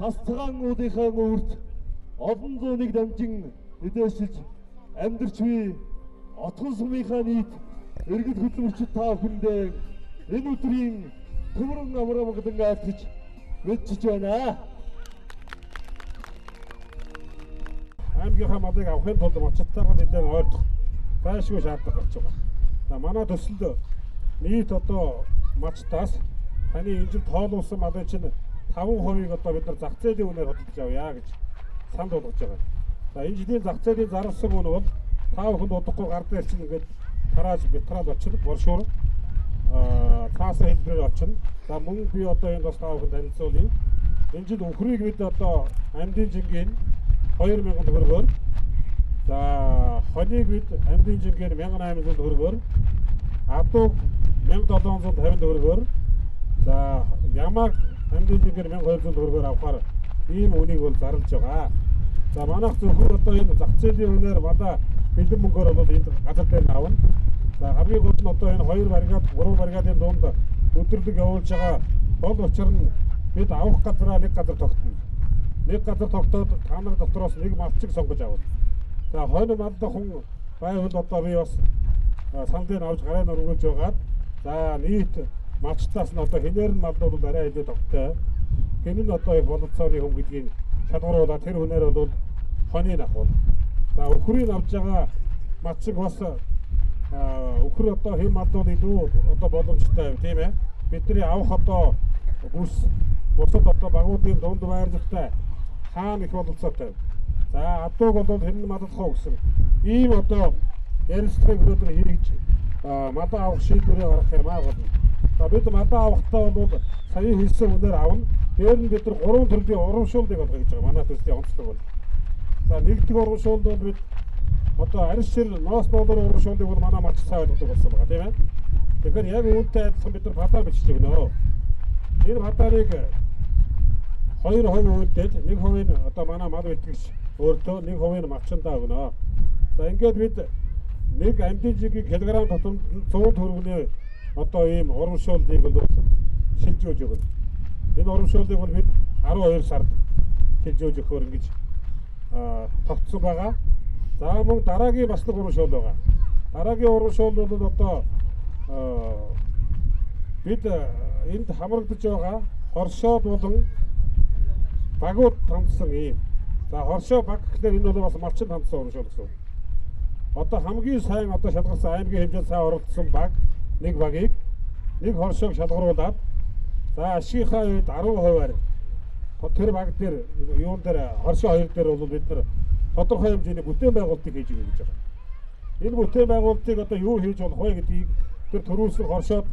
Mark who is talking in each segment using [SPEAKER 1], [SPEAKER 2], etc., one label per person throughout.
[SPEAKER 1] тасцгаануудынхаа үрд олон зууныг дамжин өдөөсөж амьдрч буй отгон сумынхаа нийт иргэд хөдөлмөрчид та бүхэндээ энэ өдрийн төмөрөн амрамгадан айлтгаж мэдчиж байна. Аймгийнхаа малыг авахын тулд мочдтойгоо нэлээд ойртох байшгүй шаардлага гарч байгаа. За манай төсөл нийт одоо мачтаас таны энэ жил тоолуулсан малын чинь 5% одоо бид нар зах зээлийн үнээр хөдөлж авъя гэж санд болгож байгаа. За энэ жилийн зах зээлийн зарласан үн бол та бүхэнд удахгүй гар дээр чинь ингээд тарааж метрал очил боршуур цаасан хэлбэрээр очино. За мөн би одоо энэ бас та бүхэнд танилцуулъя. Энэ жил өхрийг бид одоо амьдын жингийн 2000 төгрөгөөр, за хоныг бид амьдын жингээр 1800 төгрөгөөр, адууг 1750 төгрөгөөр, за ямааг амьдын жингээр 1200 төгрөгөөр авахаар ийм үнийг бол зарлж байгаа. За манайх зөвхөн одоо энэ зах зээлийн үнээр мадаа бэлэн мөнгөөр бол энэ газар дээр авна. За хамгийн гол нь одоо энэ 2 бригад 3 бригадын дунд өдөрлөг явуулж байгаа бол учир нь бид авах газараа нэг газар тогтно. Нэг газар тогтоод та нар дотроос нэг малчиг сонгож авна. За хойно малдах хүн байвал одоо би бас сандыг авч гараа нөргөж байгаад за нийт малчтаас нь одоо хинээр нь малдууд арай илүү тогттой. Хэн нь одоо их боловцооны хүн гэдгийг шалгаруулаад тэр хүнээр бол хоныг авах. За өхрийг авч байгаа малчиг бас өхөр одоо хэм малдууд илүү одоо боломжтой тийм ээ. Бидний авах одоо бүс бусад одоо багуудын дунд байрлалтай хаана их боловцоотой. За адууг бол хэн малдах уу гэсэн ийм одоо ярилцлагыг өнөөдөр хийж мадаа авах шийдвэрээ гаргах юм аа болно. За бид мадаа авахдаа бол сая хэлсэн үнээр авна. Дээр нь бид нар 3 төрлийн урамшууллыг олгож байгаа. Манай төслийн онцлог бол. За нэгдүгээр урамшуулд бол бид одоо арьс шир ноос боолоор урамшууллыг бол манай малч цаа ойлгодог болсон байгаа тийм ээ. Тэгэхээр яг үүнтэй адилхан бид нар бадаа бичиж өгнө. Энэ бадаарыг 2% үлдээд 1% нь одоо манай мал итгэж өөртөө 1% нь малчандаа өгнө. За ингээд бид нэг амьдын жигийн килограмм тутамд 100 төгрөгний одоо ийм урамшууллыг бол шилжүүлж өгнө. Энэ урамшууллыг бол бид 12 сард шилжүүлж өгөхөөр ингэж тогтсон байгаа. За мөн дараагийн бас нэг урамшуул байгаа. Дараагийн урамшуул бол одоо бид энд хамрагдаж байгаа хоршоо болон багууд тандсан ийм. За хоршоо баг гэхлээр энэ бол бас малчин тандсан урамшуул гэсэн. Одоо хамгийн сайн одоо шалгарсан аймгийн хэмжээнд сайн оролцсон баг нэг багийг нэг хоршоог шалгаруулад за ашигийнхаа үед 10%-аар тэр баг дээр юун дээр хоршоо хоёр дээр бол бид нар тодорхой хэмжээний бүтээн байгуулалтыг хийж өгье гэж байгаа. Энэ бүтээн байгуулалтыг одоо юу хийж болох вэ гэдгийг тэр төрүүлсэн хоршоод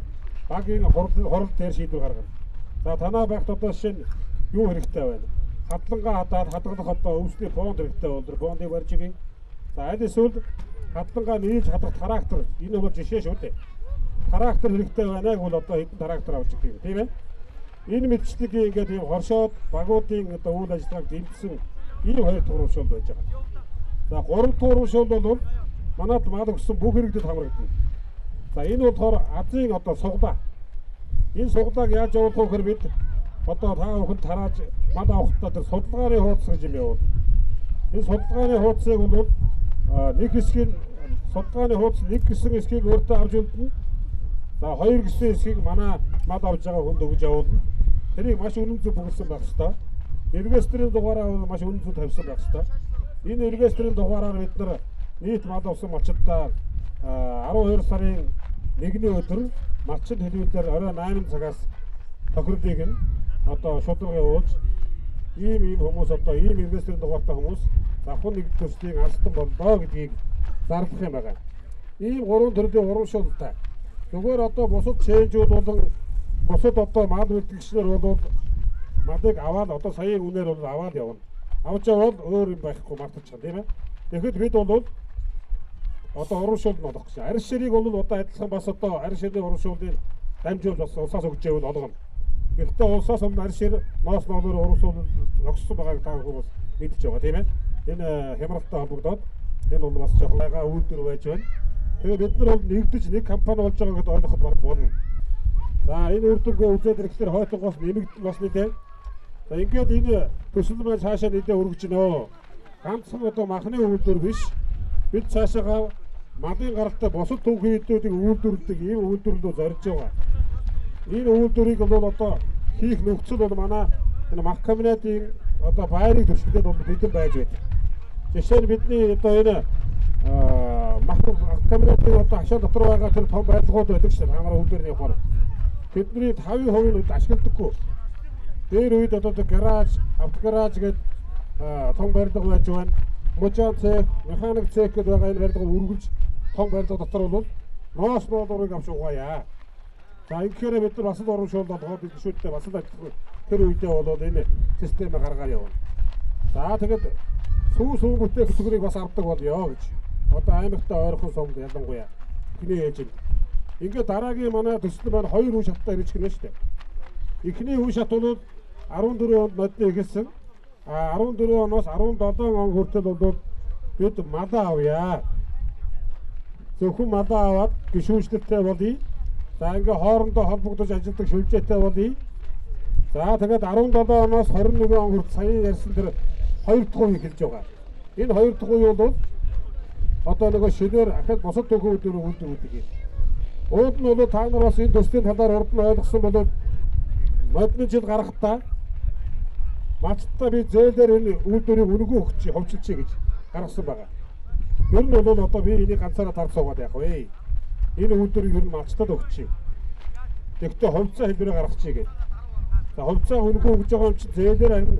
[SPEAKER 1] багийн хорол дээр шийдвэр гаргана. За танаа багт одоо жишээ нь юу хэрэгтэй байна? Хадлангаа хадаад хадгалах одоо өвсний фонд хэрэгтэй бол тэр фондыг барьж өгье. За аль эсвэл хадлангаа нийлж хадах трактор энэ бол жишээ шүү дээ. Трактор хэрэгтэй байна гэвэл одоо хэдэн трактор авч ирэх юм тийм ээ. Энэ мэдчлэгийг ингээд ийм хоршоод багуудын одоо үйл ажиллагааг дэмжсэн ийм 2 тууршуул байж байгаа. За 3 тууршуул бол манайд мал өгсөн бүх иргэдэд хамрагдана. За энэ болохоор азийн одоо суглаа. Энэ суглааг яаж явуулах вэ гэхээр бид одоо та бүхэн тарааж мал авахдаа тэр судалгааны хуудас гэж юм явуул. Энэ судалгааны хуудсыг бол нэг хэсгийг судалгааны хуудас нэг гэсэн хэсгийг өөртөө авч үлдэнэ. За хоёр гэсэн хэсгийг манай мал авж байгаа хүнд өгж явуулна. Тэрийг маш үнэн зөв бүгэлсэн байх ёстой. Иргэстрийн дугаараа маш үнэн зөв тавьсан байх ёстой. Энэ иргэстрийн дугаараар бид нар нийт мал авсан малчдаа 12 сарын 1-ний өдөр малчин хэлбэрээр орой 8 цагаас тохирлыг нь одоо шударга явуулж ийм хүмүүс одоо ийм иргэстрийн дугаартай хүмүүс завхан нэг төслийн алстан боллоо гэдгийг зарлах юм байна. Ийм 3 төрлийн урамшуулалтай. Зүгээр одоо бусад чэйжүүд болон бусад одоо мал үлдэгчнэр бол малыг аваад одоо саяын үнээр бол аваад явна. Авч явал өөр юм байхгүй мартчих тийм ээ. Тэгэхэд бид бол одоо урамшуул нь олох гэсэн. Арьс ширийг бол одоо адилхан бас одоо арьс ширийн урамшуулыг дамжуулж бас улсаас өгч явал олгоно. Гэхдээ улсаас өмнө арьс шир ноос ноолоор урамшуул огцсон байгааг та хүмүүс мэдчихэж байгаа тийм ээ. Энэ хямралтай холбогдоод энэ бол бас жохлайгаа үйлдвэр байж байна. Тэгээ бид нар бол нэгдэж нэг компани болж байгаа гэдээ ойлгоход баг болно. За энэ үр дүнгээ үзээд ирэхээр хойлонгоос нэмэгдэн бас нэ. За ингээд энэ төсөл маань цаашаа нийтээ өргөж нөө. Ганцхан одоо махны үйлдвэр биш. Бид цаашаа малын гаралтай босод түүхийн эдүүдийг үйлдвэрлэдэг ийм үйлдвэрлэлд зорж байгаа. Энэ үйлдвэрийг бол одоо хийх нөхцөл бол манай энэ мах комбинатын одоо байрыг төсөлгээд бол бидэн байж байдаг. Жишээ нь бидний одоо энэ мах комбинатын одоо хашаа дотор байгаа тэр том байрлагууд байдаг шээ. Та нараа үйлдвэрний хор. Бидний 50% нь ашигладаггүй. Дээр үед одоо гараж, автогараж гэдэг том барилга байж байна. Мужаан цех, механик цех гэдэг байгаа энэ барилгыг үргэлж том барилга дотор бол ноос нуулуурыг авч угаая. За ингэхээр бид нар бас л урамшуулаад байгаа бид шүтээ бас л тэр үедээ бол энэ системээ гаргаад явна. За тэгэд сүү бүтээх зүгрийг бас авдаг болёо гэж. Одоо аймагтаа ойрхон сумд ялангуяа ихний ээж. Ингээд дараагийн манай төсөл маань 2 үе шаттай ирж гэнэ шүү дээ. Эхний үе шат бол 14 онд модны ихэлсэн. 14 оноос 17 он хүртэл бол бид малаа авъя. Зөвхөн малаа аваад гişүүжлэлтэй болъё. За ингээ хоорондоо холбогдож ажилладаг шүлжээтэй болъё. За тэгээд 17 оноос 21 он хүртэл сая ярьсан тэр 2 дахь үе эхэлж байгаа. Энэ 2 дахь үе бол одоо нөгөө шинээр ахад босод төгөө өдөр үйлдвэрлэдэг юм. Ууд нь бол та нар бас энэ төслийн талаар урд нь ойлгосон бол модны жил гарахтаа мачтаа би зөөлөр энэ үйлдвэрийг үнэгүй өгч ховчилчих гэж гаргасан байгаа. Ер нь бол одоо би энийг ганцаараа тарж суугаад яах вэ? Энэ үйлдвэрийг ер нь мачтад өгч. Тэгтээ ховцоо хэлбэрээр гаргачих гээд. За ховцоо үнэгүй өгж байгаа юм чинь зөөлөр харин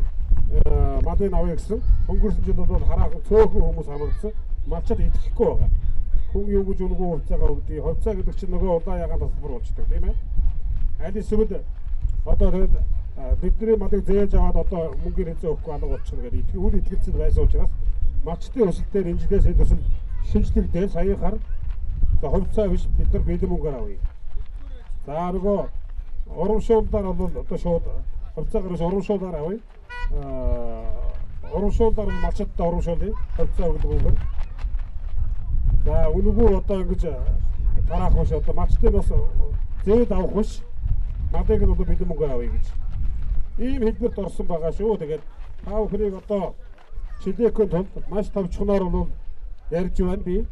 [SPEAKER 1] малын авъя гэсэн. Өнгөрсөн жил бол хараахан цөөхөн хүмүүс хамагдсан. Малчад идэхгүй байгаа. Хүн юу гэж үнэгүй ховцоогоо өгдөг. Ховцоо гэдэг чинь нөгөө удаан ягаан тасалбар болчтой тийм ээ. Аль эсвэл одоо тэгээд бидний малыг зээлж аваад одоо мөнгөөр хэзээ өгөхгүй алга болчихно гэдэг үл итгэлцэл байсан учраас малчтын өсөлтөөр энэ жилээс энэ төсөл шинжлэхдээ саяхаар ховцоо биш бид нар бэлэн мөнгөөр авъя. За нөгөө урамшууллаар бол одоо шууд ховцоогоос урамшууллаар авъя. Урамшууллаар малчтаа урамшуулъя. Ховцоо өгөлгүйгээр. За үнэгүй одоо ингэж тараах биш одоо малчтын бас зээд авах биш. Малыг нь бэлэн мөнгөөр авъя гэж. Ийм хэлбэрт орсон байгаа шүү. Тэгээд та бүхнийг одоо чилээкийн тулд маш товчхоноор бол ярьж байна би.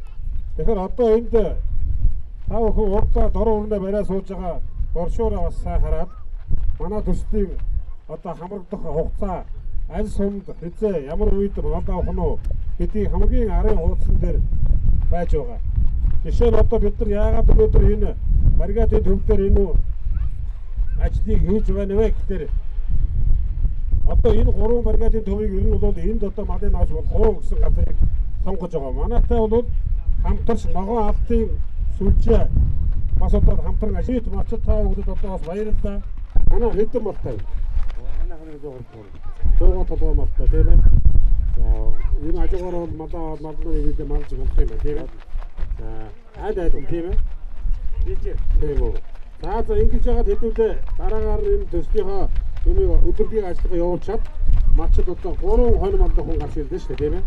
[SPEAKER 1] Тэгэхээр одоо энд та бүхэн урдаа дороо өрнө бариа сууж байгаа боршуураа бас сайн хараад манай төслийн одоо хамрагдах хугацаа аль сумд хэзээ ямар үед мал авах нь гэдгийг хамгийн арын хуудсан дээр байж байгаа. Жишээ нь одоо бид нар яагаад өнөөдөр энэ бригадын төв дээр энэ ажлыг хийж байна вэ гэхээр одоо энэ 3 бригадын төвийг ер нь бол энд одоо малын авч болох уу гэсэн газрыг сонгож байгаа. Манайтай бол хамтарч ногоон алдын сүлжээ бас одоо хамтран ажил мачт таа өгдөд одоо бас баярлалаа. Манай хэдэн малтай. Манайхны 100 толгой малтай тийм ээ. За энэ ажгаар бол малны үед малж болох юм тийм ээ. За аль тийм ээ. Тийм үү. За ингэж яагаад хэдүүлээ дараагаар энэ төслийнхаа юмыг өдөргийн ажиллагаа явуулчаад мачд одоо 3 хоног малдах хүн гарч ирдэ шүү дээ тийм ээ.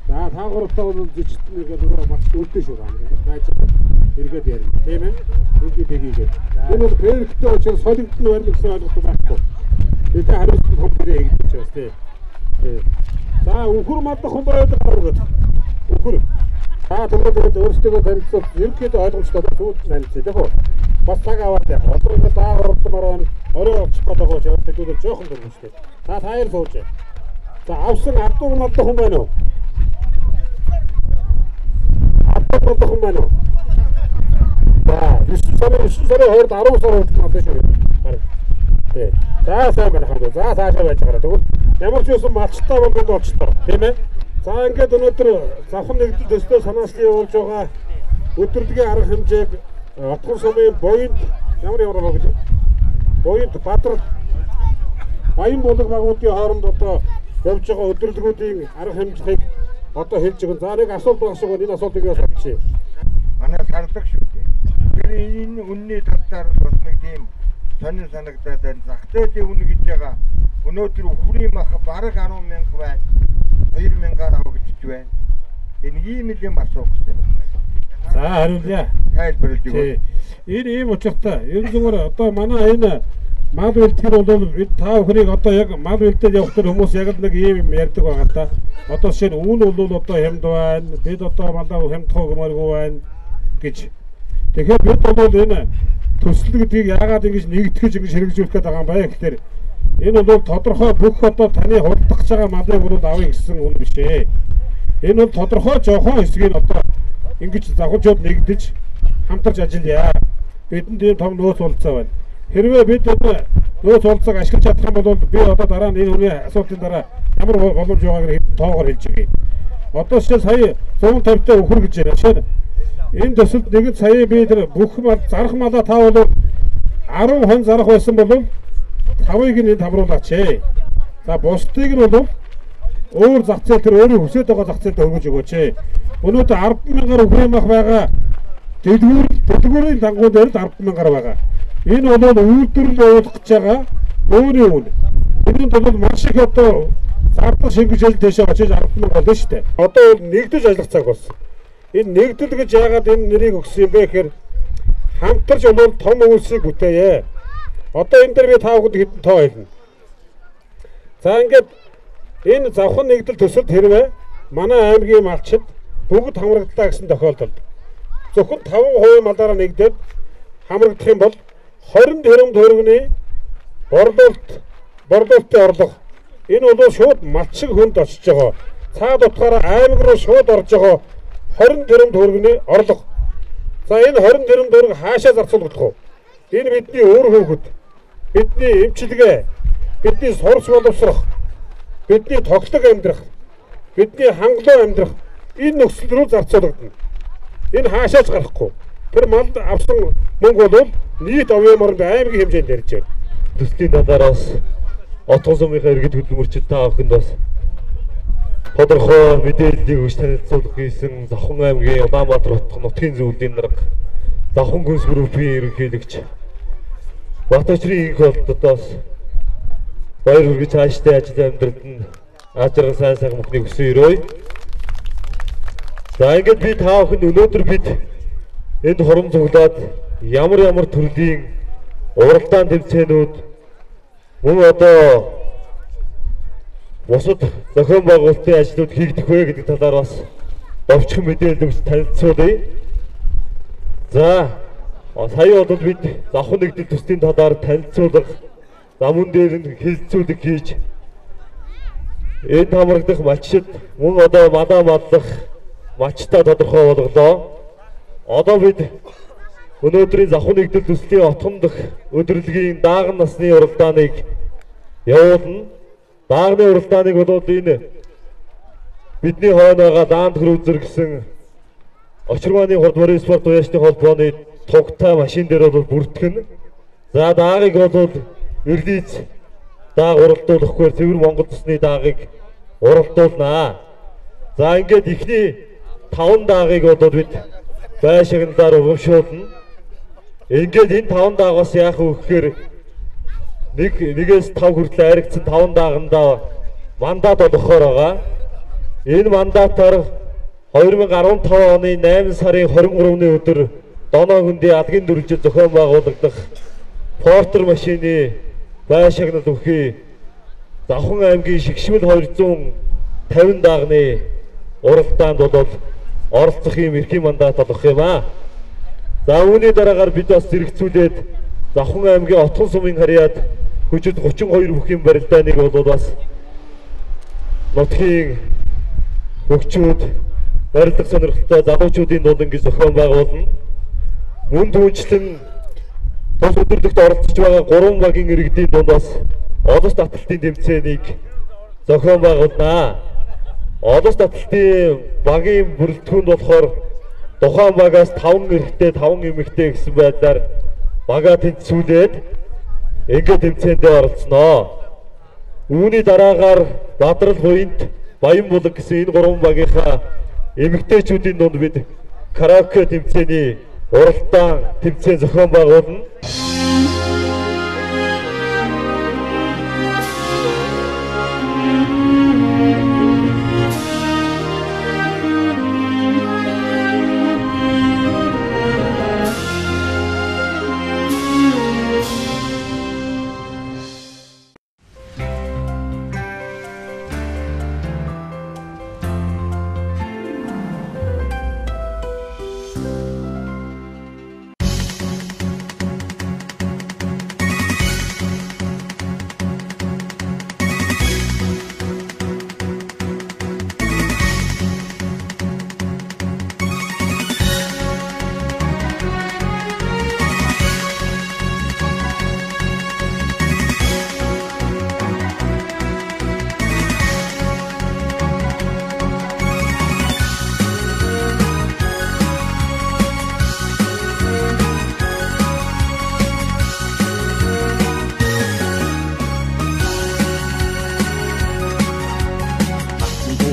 [SPEAKER 1] За та гуравтаа бол зичтэн иргээд өөрөө мачд үлдээ шүү дээ. Байж эргээд ярина тийм ээ. Эдгээр тгийгээ. Энэ бол проекттэй учраас солигдсон байрлал гэсэн ойлголт байхгүй. Бид хариуцлага том гэрээ хийгдэж байна тийм. За өхөр малдах хүн байдаг гэдэг. Өхөр. Та тэгээд өөрсдөө танилцуулж ерөнхийдөө ойлгомжтой төвд танилцъя тийм үү? Бас цаг аваад яг одоо ингэ даа оролцмоор байна. Орой очих гэдэг байгаа ч тэгээд жоохон дөрвөн шүү дээ. Та таяр сууж. За авсан ардуур малдах хүн байна уу? Ардуур малдах хүн байна уу? За 9 сарын 20 сар хүртэл малдаж шүү. Бараг. Тий. За сайн байна хаа. За цаашаа байж байгаа. Тэгвэл ямар ч үсэн малчтай бол болчтой. Тийм ээ. За ингээд өнөөдөр завхан нэгдэл төстөө санаачлан явуулж байгаа өдөрлөгийн арга хэмжээг Отгон сумын Боёнд ямар баг гэж Боёнд Бадрал Баян булаг багуудын хооронд одоо явж байгаа өдөрлөгүүдийн арга хэмжээг одоо хэлж байгаа. За нэг асуулт багшгүй энэ асуултыг асуучих.
[SPEAKER 2] Манай сардаг шүү дээ. Тэр энэ үнний татвар бас нэг тийм сонир санагдаад байна. Зах зээлийн үн гэж байгаа. Өнөөдөр өхрийн мах бараг 10,000 байна. 2,000-аар авах гэж байна. Энэ ийм л юм асуух гэсэн.
[SPEAKER 1] За хариулъя.
[SPEAKER 2] Тайлбарлаж өгөө.
[SPEAKER 1] Энэ ийм учиртай. Ер нь зүгээр одоо манай энэ мал үлдэхэр бол бид та бүхнийг одоо яг мал үлдээд явах тэр хүмүүс яг л нэг юм ярьдаг байгаа л та. Одоо жишээ нь үүн бол одоо хямд байна. Бид одоо малаа хямдхоо гэмээргүй байна гэж. Тэгэхээр бид бол энэ төсөл гэдгийг яагаад ингэж нэгтгэж ингэж хэрэгжүүлэх гээд байгаа юм бэ гэхээр энэ бол тодорхой бүх одоо таны худалдах байгаа малыг бол авъя гэсэн хүн биш ээ. Энэ бол тодорхой жоохон хэсгийг одоо ингэж завхарчууд нэгдэж хамтарч ажиллая. Бидэнд ийм том нөөц болцоо байна. Хэрвээ бид энэ нөөц болцоог ашиглаж чадах юм бол би одоо дараа нь энэ хүний асуултын дараа ямар боломж байгааг хэдэн тоогоор хэлж өгье. Одоо жишээ сая 150 та өхөр гэж байна. Жишээ энэ төсөлд нэгэн сая би тэр бүх мал зарах малаа та бол 10 хон зарах байсан бол 5-ыг нь тавруулаач ээ. За бусдыг нь бол өөр зах зээл тэр өөрийн хүсэж байгаа зах зээлд өгөж өгөөч ээ. Өнөөдөр 10,000-аар өгөх байгаа. Дэлгүүрийн дангууд дээр 10,000-аар байгаа. Энэ бол үйлдвэрлэл явуулах гэж байгаа өөрийн үн. Энэнд бол маш их одоо зардал шингэж ил дэшээ очиж 10,000 болно шүү дээ. Одоо нэгдэж ажиллах цаг болсон. Энэ нэгдэл гэж яагаад энэ нэрийг өгсөн юм бэ гэхээр хамтарч бол том үйлсийг бүтээе. Одоо энэ дээр би та бүхэнд хэдэн тоо хэлнэ. За ингээд энэ завхан нэгдэл төсөлд хэрвээ манай аймгийн малчид бүгд хамрагдлаа гэсэн тохиолдолд зөвхөн 5% малаараа нэгдээд хамрагдах юм бол 20 тэрбум төгрөгийн борлуулалтын орлого энэ бол шууд малчиг хүнд очиж байгаа. Цаад утгаараа аймаг руу шууд орж байгаа 20 тэрбум төгрөгийн орлого. За энэ 20 тэрбум төгрөг хаашаа зарцуулах вэ? Энэ бидний өөр хөвгөд, бидний эмчилгээ, бидний сурч боловсрох, бидний тоглог амьдрах, бидний хангалуун амьдрах энэ нөхцөл рүү зарцуулагдана. Энэ хаашаач гарахгүй. Тэр мал авсан мөнгө бол нийт овийн морд аймгийн хэмжээнд ярьж байна.
[SPEAKER 3] Төслийн талаараас отгон сумынхаа иргэд хөдөлмөрчид та бүхэнд бас тодорхой мэдээллийг өгч танилцуулах хийсэн Завхан аймгийн Улаанбаатар нутгийн зөвлөлийн дарга Завхан гүнс группийн ерөнхийлөгч Батбаатарын инх болтодоос баяр хүргэж хааштай ажил амьдралд нь ажрал сайн мөхнийг өсөн өрөөе. За ингээд би та бүхэнд өнөөдөр бид энд хором цуглаад ямар төрлийн уралдаан тэмцээнүүд мөн одоо бусад зохион байгуулалтын ажлууд хийгдэх вэ гэдэг талаар бас овчхон мэдээлэл өгч танилцуулъя. За сая бол бид Завхан нэгдэл төслийн талаар танилцуулга замун дээр нь хэлэлцүүлэг хийж энд хамрагдах малчид мөн одоо малаа маллах малчтаа тодорхой болголоо. Одоо бид өнөөдрийн Завхан нэгдэл төслийн отгон дах өдөрлөгийн дааган насны уралдааныг явуулна. Даагны уралдааныг бол энэ бидний хойно байгаа Land Cruiser гэсэн Очиргааны хурдмарын спорт уяачны холбооны тугтай машин дээр бол бүртгэн. За даагыг бол Эрлиз дааг уралдуулахгүй Цэвэр Монгол цусны даагыг уралдуулнаа. За ингээд ихний 5 даагыг бол бид байшигнаар угамшуулна. Ингээд энэ 5 даагаас яах вэ гэхээр нэгээс 5 хүртэл аригдсан 5 даагандаа мандат олгохоор байгаа. Энэ мандатаар 2015 оны 8 сарын 23-ны өдөр Доноо хөндийн алгийн дүрлжил зохион байгуулагдах Портер машины байшигнад өгөхий Завхан аймгийн шигшмэл 250 даагны уралдаанд бол оролцох юм эрхийн мандат олгох юм аа. За үүний дараагаар бид бас зэрэгцүүлээд Завхан аймгийн Отгон сумын харьяад хүчит 32 бүхий барилдааныг бол бас нутгийн хөгчүүд барилдах сонирхолтой залуучуудын дулан гэж зохион байгуулна. Мөн түүнчлэн тус өдөрлөгт оролцож байгаа 3 багийн иргэдийн дунд бас олос таталтын тэмцээнийг зохион байгуулнаа. Олос таталтын багийн бүрэлдэхүүнд болохоор тухайн багаас 5 эрэгтэй 5 эмэгтэй гэсэн байдлаар бага тэнцвүүлээд ингээд тэмцээндээ оролцсноо. Үүний дараагаар Бадрал буйнт Баян булаг гэсэн энэ 3 багийнхаа эмэгтэйчүүдийн дунд бид караоке тэмцээний уралдаан тэмцээн зохион байгуулна.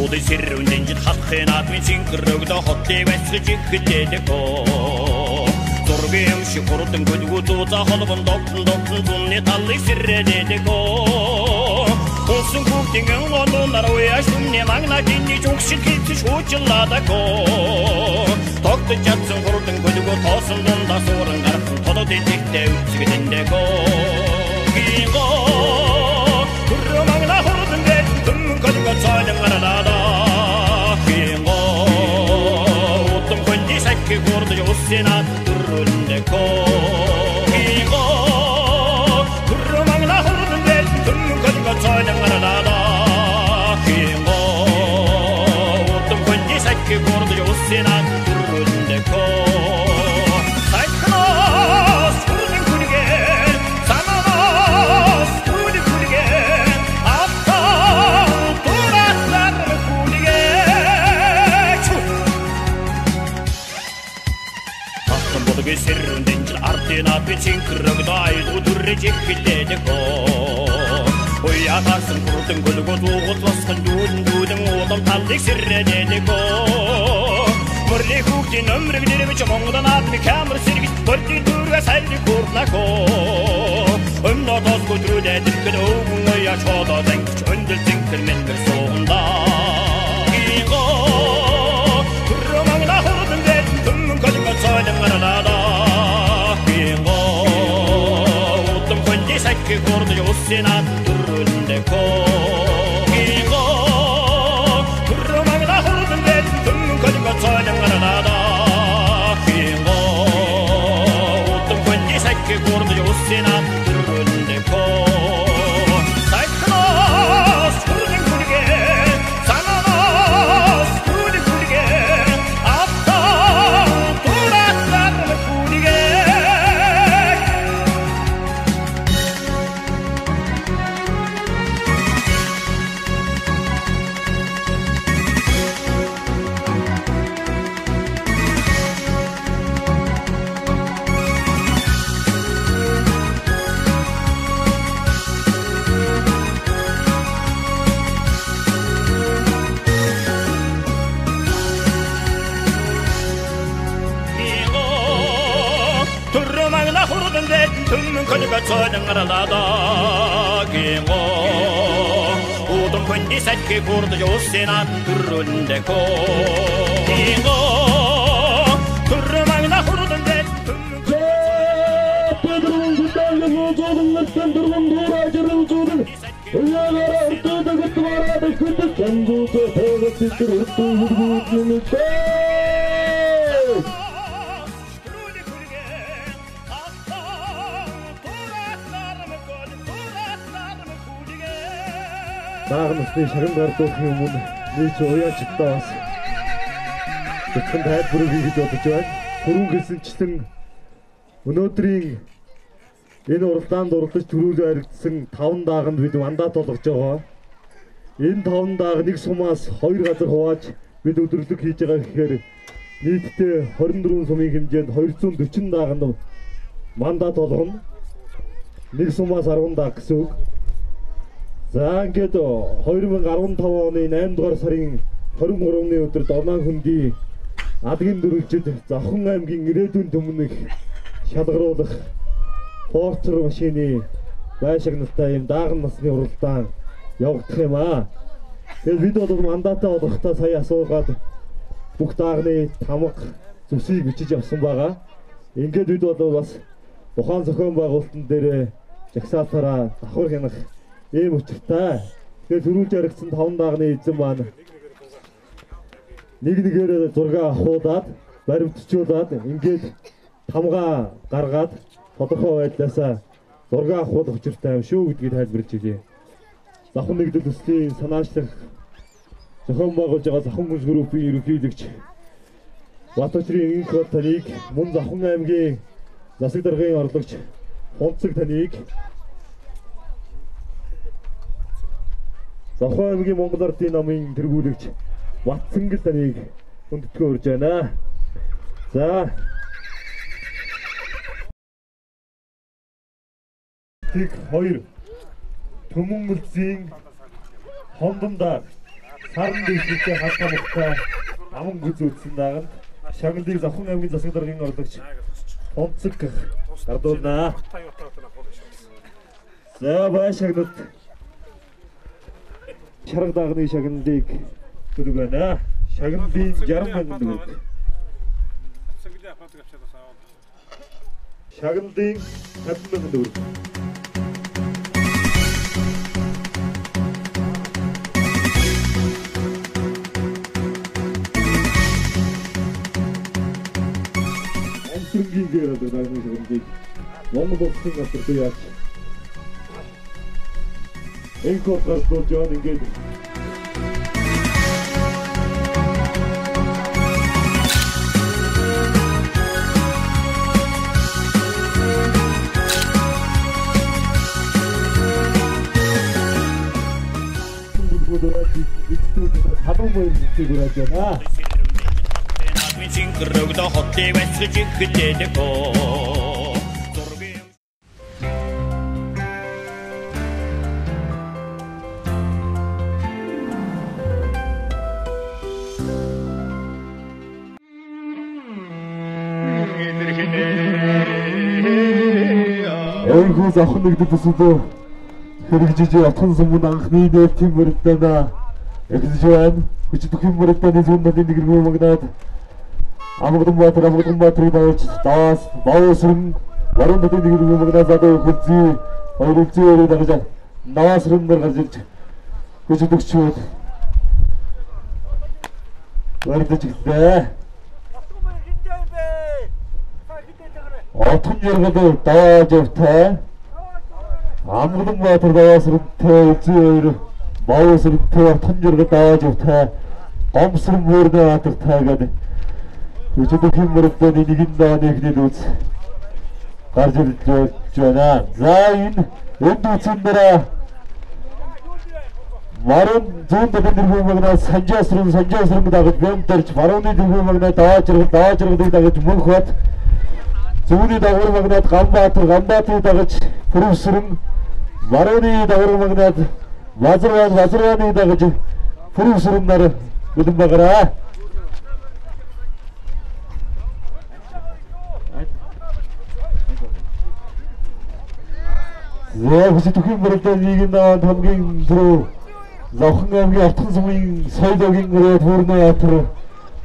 [SPEAKER 4] Уулын сэрүүндэн жил хатхын адмын синхрогдо хотлыг бэсгэж ихлээдэг оо Зургийн юм шиг хурдан гүдгүү дуудаа холбон доктон зунны талыг сэрээдэг оо Улсын хүүхдийн ононаар уяаш түмний магна гинний жугшил хийцэж хуучлаадаг оо Тогтож чадсан хурдан гүдгүү тоосон дундаа сууран гарсан толод итгэдэг үзэгдэндэг оо Гинго Түррө магна хурдан дэд түмэн гүдгүү цайлан гаралаа Гинго Утам хөнди сакки хурдан уссина түррүндэх оо Гинго Түррө магна хурдан дэд түмэн гүдгүү цайлан гаралаа Гинго Утам хөнди сакки хурдан уссина түррүндэх оо Сэрүүндэн жил ардын апын синхрогдо айлгуу түррэж ихлээдэг оо Уяа гарсан хурдан гүлгүүд уугуул босхон дүүдэн уудам талыг сэрээдэг оо Мөрлийн хүүхдийн өмрөг нэрвэж Монголын адмын камер сэргэж Бөрдийн түргээ сайлыг хүрнах оо Өмнө тоосгүй түрүүлээд ирхэд өвгөн уяа чоодоо зангич Өндөл зинхэр мэнмэр суундаа Гинго Түррө магна хурдан дэд түмэн гүлгөө цайлан гаралаа Сакки хурдан уссина түррүндэх оо Гинго Түррө магна хурдан дэд түмэн гүлгөө цайлан гаралаа Гинго Утам хөнди сакки хурдан уссина түррүндэх оо Сайхнаас хурдан гүлгээ Санаас гүлгээ Апта турасар гүлгээ Түмэн гүлгөө цайлан гаралаа Гинго Утам хөнди сакки хурдан уссина түррүндэх оо Гинго Түррө магна хурдан дэд түмэн
[SPEAKER 3] Педрон гүтэлэн озоолнэттэн дурган дуурайжэрэн зүүдэн Уяагара ортодаг твараад хүдэг Чангуутэ тэгэх тэтэр өртөө хүргүүдлэнэтэй Даагнасны шагнал гардуулахын өмнө нийт уяачтай бас зөвхөн тайлбарыг хийж бодож байна. Түрүүн хэлсэнчлэн өнөөдрийн энэ уралдаанд оролцож төрүүлэн харагдсан 5 дааганд бид мандат олгож байгаа. Энэ 5 дааг нэг сумаас 2 газар хувааж бид өдөрлөг хийж байгаа гэхээр нийтдээ 24 сумын хэмжээнд 240 дааганд мандат олгоно. Нэг сумаас 10 дааг гэсэн үг. За ингээд 2015 оны 8 дугаар сарын 23-ны өдөр Дорнан хөнди адгийн дөрвөлжид Завхан аймгийн ирээдүйн төмнөх шалгаруулах фортер машины байшигналтай юм дааган насны уралдаан явагдах юм аа. Тэгээд бид бол мандатаа олохдоо сая асуугаад бүх даагны тамга зүсийг бичиж авсан байгаа. Ингээд бид бол бас ухаан зохион байгуулалтын дээр жагсаалтаараа давхар хянах ийм учиртай. Тэгээд төрүүлж яригдсан 5 даагны эзэн маань нэг-нэгээрээ зураг авахудаад баримтжуулаад ингээд тамгаа гаргаад тодорхой байдлаасаа зураг авах учиртай юм шүү гэдгийг тайлбарж илээ. Завхан нэгдэл төслийн санаачлах зохион байгуулж байгаа Завхан гүнс группийн ерөнхийлөгч Батбаяр Инх таныг мөн Завхан аймгийн засаг даргын орлогч Хунцэг таныг Завхан аймгийн Монгол Ардын намын тэргүүлэгч Батцэнгэл таныг хүндэтгэн урьж байна. За Тэг 2 Төмөн үлзийн хондондаа Харан дэвшилтэй хатга мухтай аман гүз үтсэн дааганд Шагналыг Завхан аймгийн засаг даргын орлогч Онцог гардуулнаа. За бай Шагналд Шарга даагны Шагналыг төлөг байна. Шагналын 60,000 төгрөг. Шагналын 50,000 төгрөг. Амсрынгийн гээд даагны Шагналыг Монгол улсын газар яаж Энкор гардуулж яваад ингээд Хадуу мөр нэгтгэж байна.
[SPEAKER 4] Надын синхрогд хотлыг вэсгэж ихлээд гоо.
[SPEAKER 3] Эйгүү Завхан нэгдэд төсөлөө хэрэгжиж ятхан сумын анхны нээлтийн мөрөлдөөнө эхэлж байна. Хүчтэй мөрөлдөөний зүүн талын нэгргүү магнаад Амгадбаатарыг давж даас Баосрын баруун талын нэгргүү магнаад задаа хөлзий ойлцоо дагаж Наасрын гарч ирж хүчтэйчүүд вардаж гэлээ. Отхон яргал дааж явтай. Амгадбаатар Баосрынтэй үзээ Баосрынтэй отхон яргал дааж явтай. Гомсрын мөрнө атартай гэдэг. Хүчтэй мөрөдөөний нэгэн дааны ихнээд үз гарч ирж байна. За энэ үндсэн дээр Маран зүүн талын дэргүү магнаас санжаасрын дагаж бэмтэрч барууны дэргүү магнаа дааж дагаж мөнх бат зүүнний дагвар магнаад Ганбаатар дагаж Пүрвсрэн барууны дагвар магнаад Лазарваны дагаж Пүрвсрэн нар бүлэн багараа. За хүчтэй мөрөлдөөний нэгэн хамгийн түрүү Завхан аймгийн Отхон сумын соёлын өрөө төрнө ятар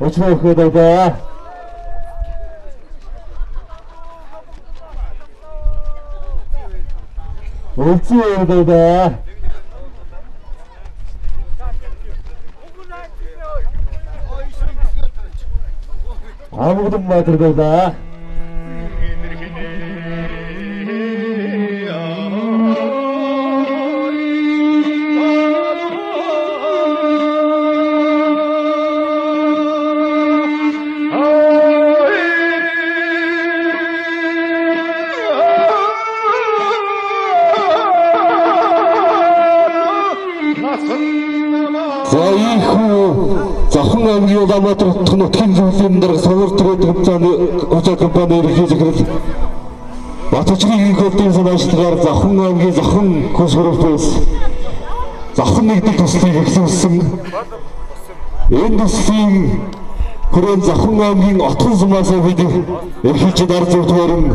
[SPEAKER 3] очрох гэдэг. Үлцээ гэдэг. Амгадбаатар гэдэг. Завхан аймгийн Улаанбаатар нутгийн зөвлөлийн дарга сонор төрөд компани очоо компани эрхлэж ирэл Батчгийн хөтөлбөрийн санаачлалаар Завхан аймгийн Завхан курс хөрөвтөөс Завхан нэгдэл төслийг эхлүүлсэн. Энэ төслийн хүрээнд Завхан аймгийн Отхон сумаас бид эрхэлж дар зөвтгөрөн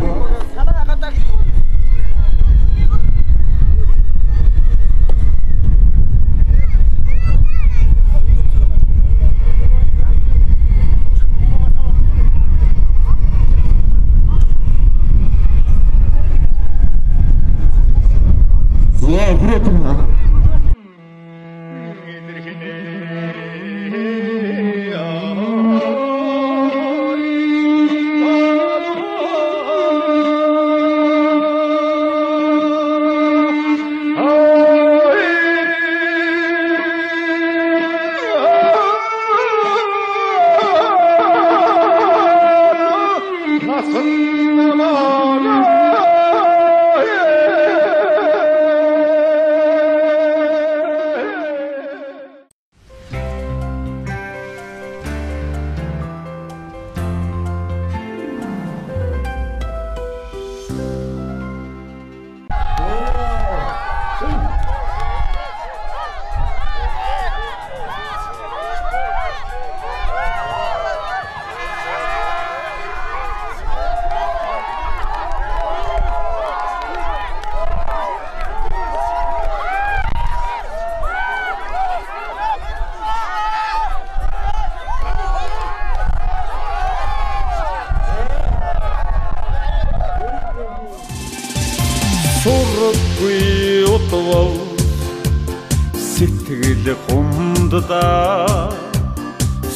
[SPEAKER 4] дунддаа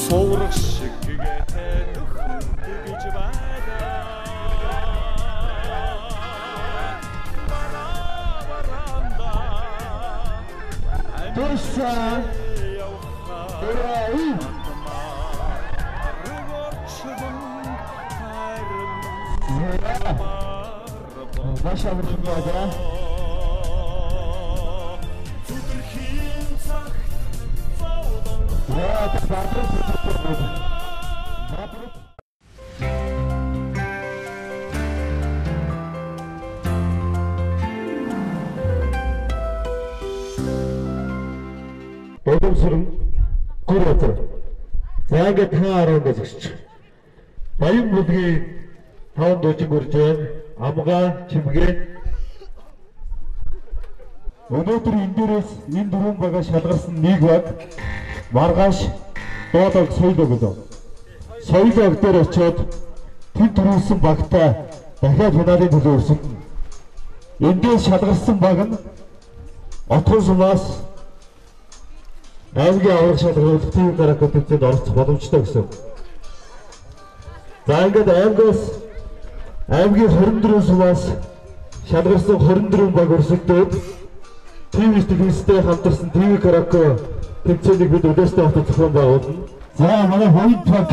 [SPEAKER 4] суурах шиг гэтэх гэж байна.
[SPEAKER 3] Тоса Ваша връзка. Боловсрон гүрэтэр. За ингээд та 10-аас өгч. Баян бүлгийн 5 дуучин гүрж байна. Амгаа чимгээ. Өнөөдөр энэ дээрээс энэ дөрвөн багаа шалгарсан нэг баг маргааш доодог соёлог өгөө. Соёлог дээр очиод тэнд төрүүлсэн багтаа дахиад финалийн төлөө өрсөлдөн. Эндээс шалгарсан баг нь Отгон сумаас аймгийн аврах шалгаруулах тийм гараг төвчөнд оролцох боломжтой гэсэн. За ингээд аймгийн 24 сумаас шалгарсан 24 баг өрсөлдөөд ТV студиостэй хамтарсан ТV караоке төвчөнийг бид өдөөстэй хатаж зохион байгуулна. За манай хоёр баг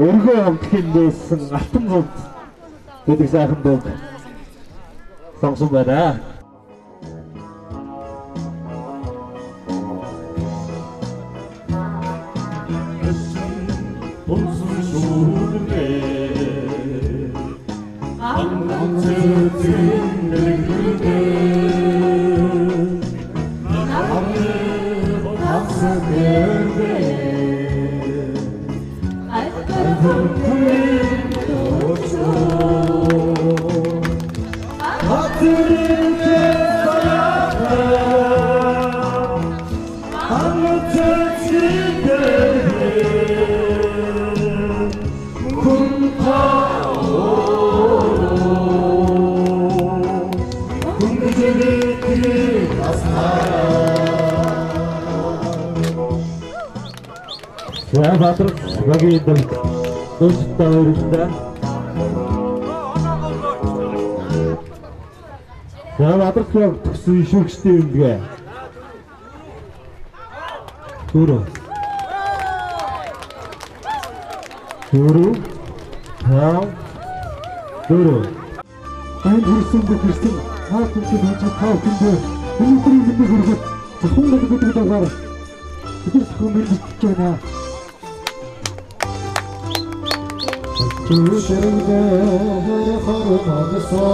[SPEAKER 3] өргөө амтгийн нээсэн алтан зууд гэдэг сайхан дуу сонсон байна. Батар багийн дүүстэй өрөвдөө. За батар төгсөн шүүгчтэй юмгээ. Түрүү. Айн хүрсэн хаа түнчид хаа түнчид өнөөдрийн мэдээ хүргэж зөвхөн гэдэг дуугаар бидээс хүмүүст бичээнэ. Чүчэрдэ харахармагсо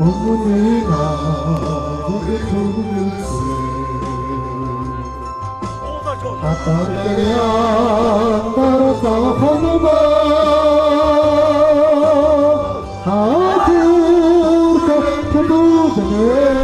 [SPEAKER 3] омунина бүхэхүнс атаря тарсаханба хатур катудне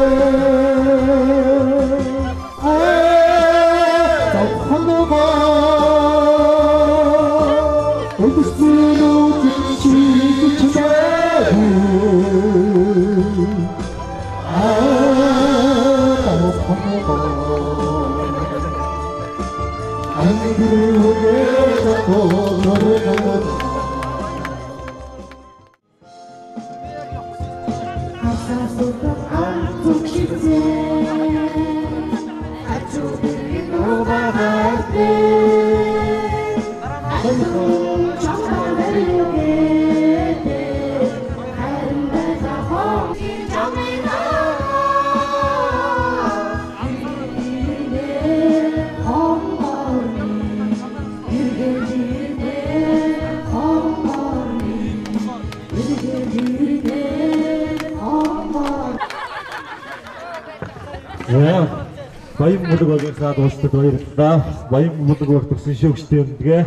[SPEAKER 3] Баян мулаг багийнхаа дуустад баярлалаа. Баян мулаг баг төгсөн шүүгчтэй юмдгээ.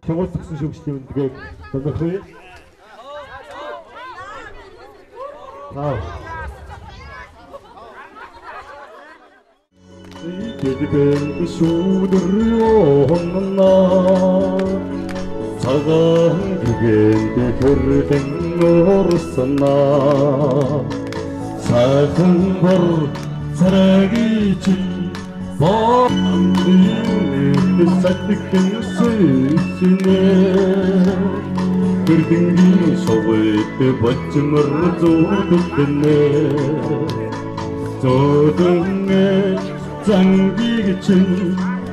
[SPEAKER 3] Шогоолтсон шүүгчтэй юмдгээ сонирхъя. Тэдбэн шүүдэрёонна цагаан гэгэнд төрдөн орсна сайхан бор царагич баамдын сатгэн сэсинэ төрдөнгийн шовэт бачмар зоддэнэ зоддэнэ 장기ችን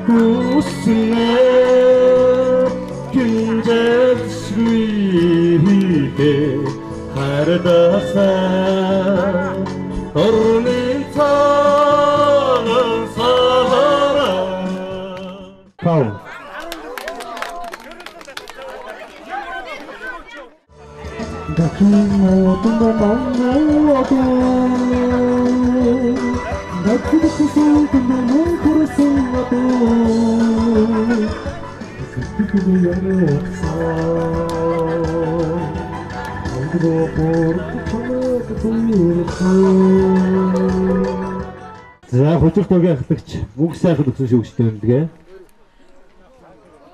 [SPEAKER 3] 웃으네 근접수이게 가르다사 어른이 사는 사람 파울 그 모든 걸 막물어도 나그렇게 속은 내 코러스나도 그때는 연애 없어 아무도 모르고 참아도 돌렸어. За хөдөлгөөгийн ахлагч мөнх сайхан өгсөн шүүгчтэй юмдгээ.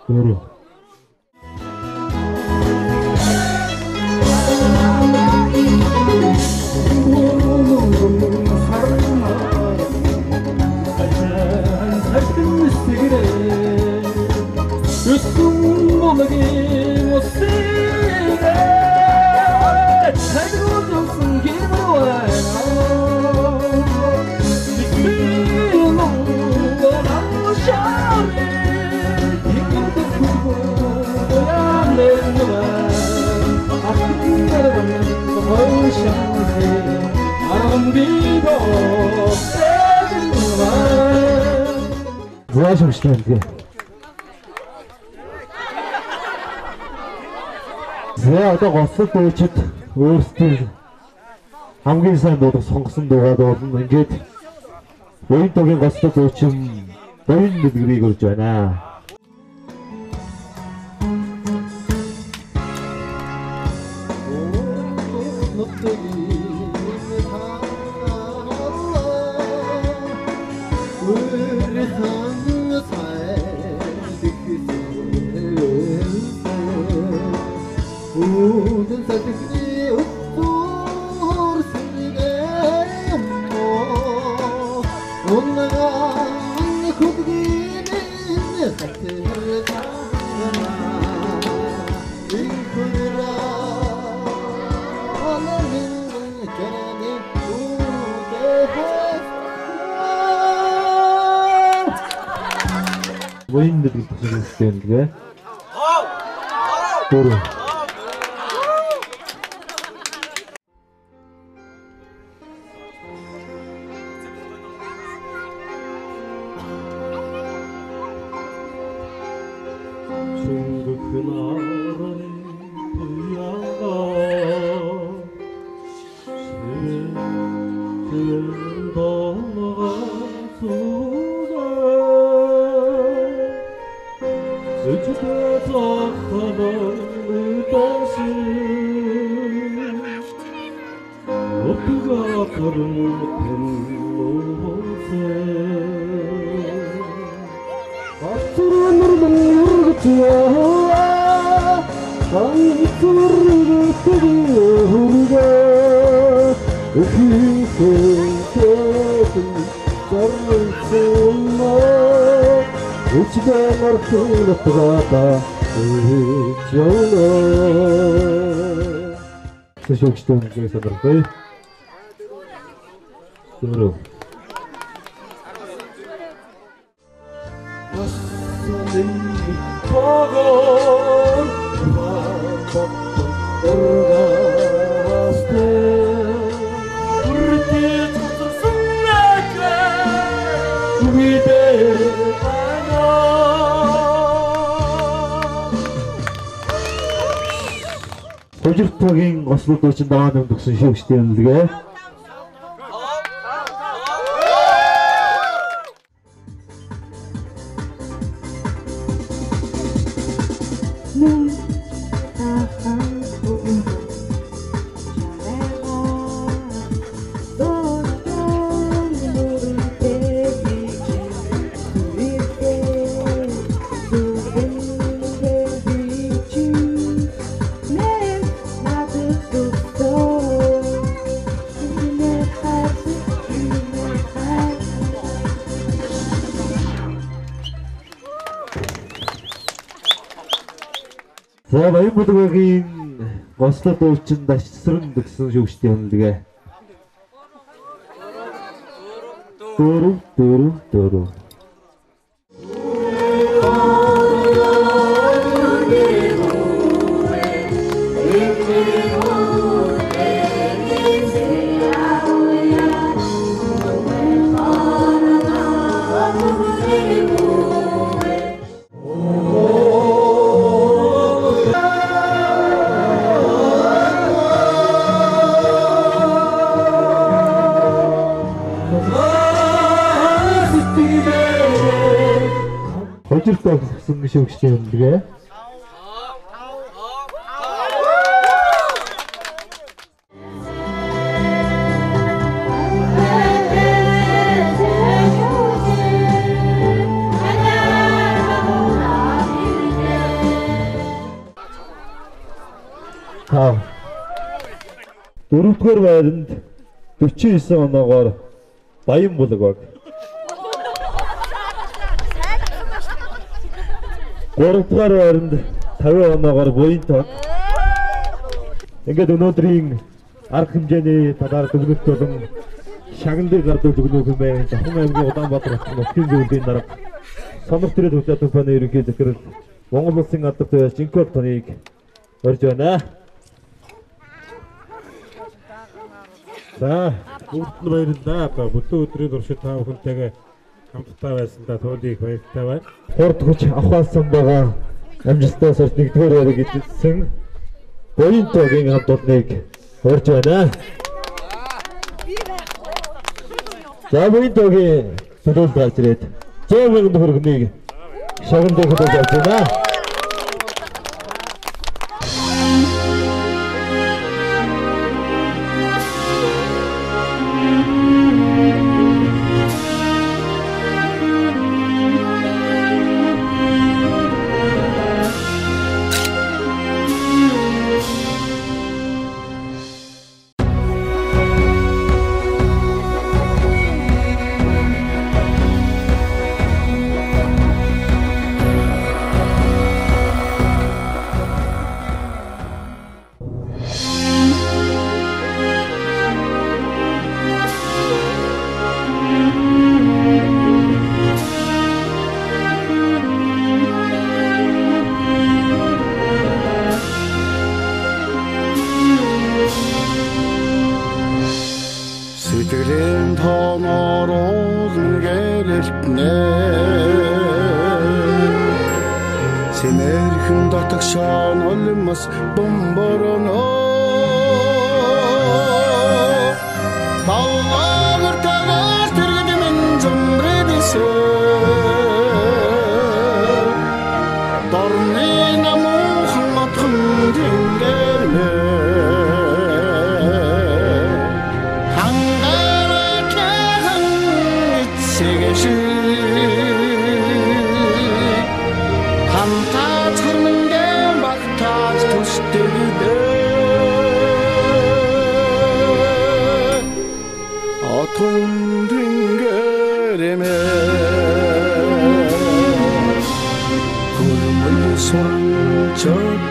[SPEAKER 3] Өөрөө 좋아하시면 돼요. 제가 одоо гоцлог дуучид өөрсдөө хамгийн сайн дуудах сонгосон дуугаа дуулна. Ингээд буян тогийн гоцлог дуучин буян мэдгэрийг өрж байна. Буян мэдгэр төсөлтэй юмдгээ. Өөрөө 어디가 다른 못한 모세 Сөшөкштөнүгөө сонирхой. Дөрөв. Хожиртогийн ослууд дуучин даваа нэмдгсэн шүүгчтэй үнэлгээ. За баян бүлгийн гослоо дуучин дашсрын дгсэн шүүгчтэй үнэлгээ. Дөрөв. Хожиртоо гэсэн шүүгчтэй үнэлгээ. Дөрөвдүгээр байранд 49 оноогоор Баян бүлэг баг. Гуравдугаар байранд 50 оноогоор Буян тог. Ингээд өнөөдрийн арга хэмжээний талаар дүгнэлт болон шагналыг гардуулж өгнөх юм байна. Завхан аймгийн Улаанбаатар хотын нутгийн зөвлөлийн дарга Сонор Тэрэл Хүчтэй компани ерөнхий захирал Монгол Улсын алдар туяа Жинкор тоныг орж байна. За, бүгд баярлалаа. Бүлээн өдрийн туршид та бүхэнтэйгээ хамтдаа байсандаа туйлыг баяртай байна. Хурд хүч авахсан байгаа амжилттай сард нэгдүгээр яриг эзэлсэн Буян тогийн хамтдыг орж байна. За, Буян тогийн төлөөлөлд гарч ирээд 100,000 төгрөгийг шагналыг хөдөлж авч байна.
[SPEAKER 5] Сэтгэлийн тооноор уулан гэрэлтнэ Сэмэрхэн дотогшоо нулимас бомбороно Баллагар тавар тэргэдэмэн зомбрэдэсэ Дорны намуухан отхон тэнгэрнэ Hamta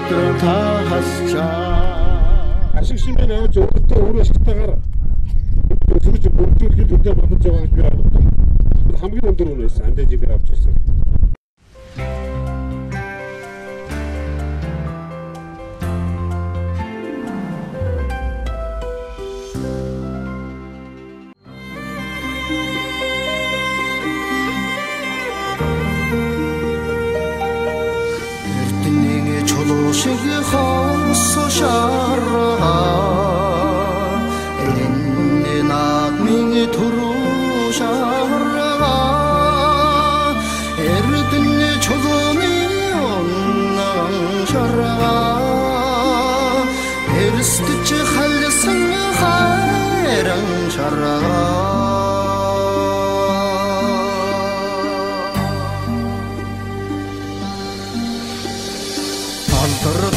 [SPEAKER 5] өдрөө та хасчаа
[SPEAKER 1] ашиг шимээ авч өөртөө өөрөө шигтаагаар өсөрч бүрдүүлэхэд өдөө бодож байгаа гэж би боддог. Хамгийн өндөр үнэ байсан андажигээр авч ирсэн.
[SPEAKER 5] Эрдэнэгийн чулуу шиг хонсоо шаргаа энэ наадмын түрүү шаргаа эрдэнэ чулууны оннан шаргаа эрсдэж халсан хайран шаргаа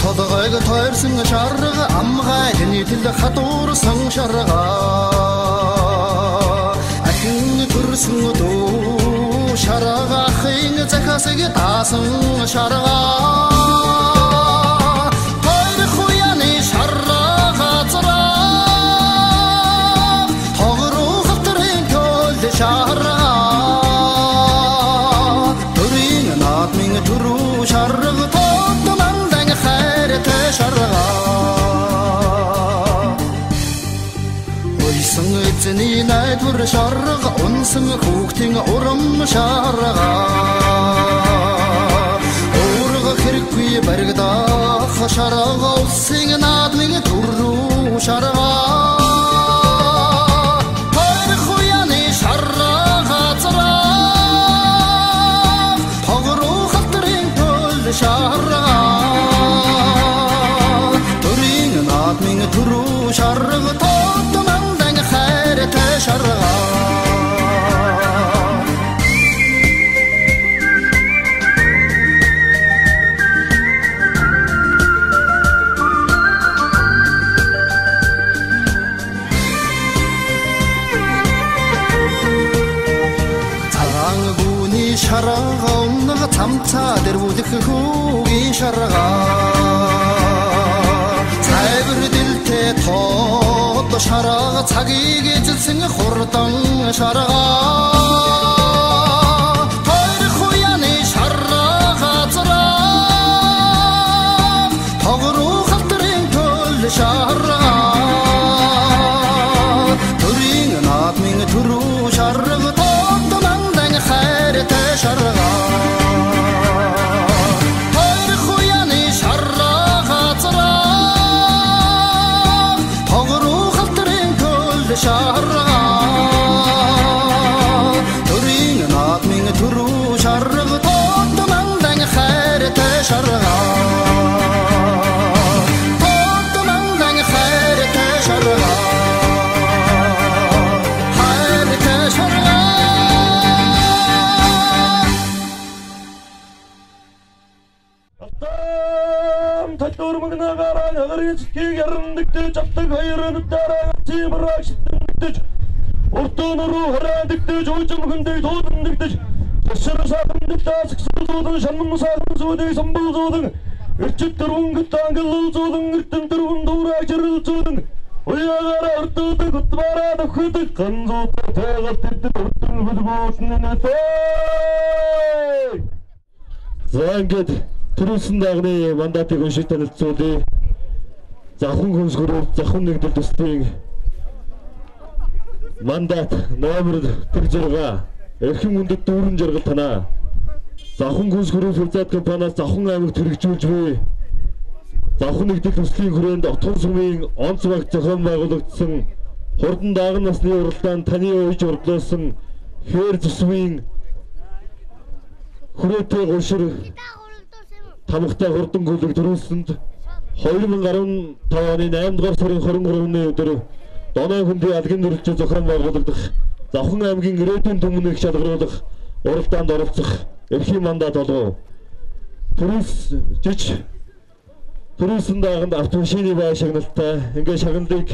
[SPEAKER 5] толгойг тойрсон шарга амгай нийтлэл хадуурсан шарга ахин төрсөн дөө шарга ахин захасыг таасан шарга тойр хуяны шарга зра тогроо хавтрын кол шарга төрийн наадмын түрүү шарга ойсон эзний найдвар шарга унсан хүүхдийн урам шарга өөргө хэрэггүй баригдах шарга улсын наадмын түрүү шарга тойр хуяны шарга зра тогроо хавтрын кол шарга наадмын түрүү шарга тоотмандан хайртай шарга цагаан гүний шарга өмнө цамцаа дэрвүүлэх хүүгийн шарга тод шарга цагийг эзэлсэн хурдан шарга тойр хуяны шарга зра тогроо хавтрын кол шарга төрийн наадмын түрүү шарга тодмандан хайртай шарга тойр хуяны шарга зра шарга төрийн наадмын түрүү шарга тодмандан хайртай шарга тодмандан хайртай шарга хайртай шарга
[SPEAKER 3] Алтан талдуур магнаагаараа нагарыг ярандагтэй чавдаг хоёрын дараа чимраг шидэгдэж уртуунруу хараадагдэж уужим хүндэй туудагдаж шашир саахандагтаа сэгсүүлзүүлэн шанан саахан зүйдэг самбуулзүүлэн эрчит дөрвөнгөт ангиллуулзүүлэн эртэн дөрвөн дуураа жирэлзүүлэн уяагаараа уртуудаг утбаараа дөхөдөг ганзуутай тайгалт эддэг уртын хөлбөөлнө нэтэй зангид түрүүлсэн дагны мандатыг уншиж танилцуулъя. Завхан хүнс гөрөв завхан нэгдэл төслийн мандат номер 6 эрхэм үндэт дүүрэн жаргал танаа завхан хүнс гөрөв хурцаад компаниас завхан аймагт хэрэгжүүлж буй завхан нэгдэл төслийн хүрээнд отгон сумын онц багт зохион байгуулагдсан хурдан дааган насны уралдаанд таны уйж урдлуулсан хээр зүсвийн хүрээтэй гуршир тамхтай хурдан гүлэг төрүүлсэнд 2015 оны 8 дугаар сарын 23-ны өдөр Доноо хүндий алгын нүрэлж зохион байгуулагдах Завхан аймгийн ирээдүйн түмнийг шалгаруулах уралдаанд оролцох эрхийн мандат олгов. Төрүүлсэн дааганд автомашины бай шагналтай ингээ шагналыг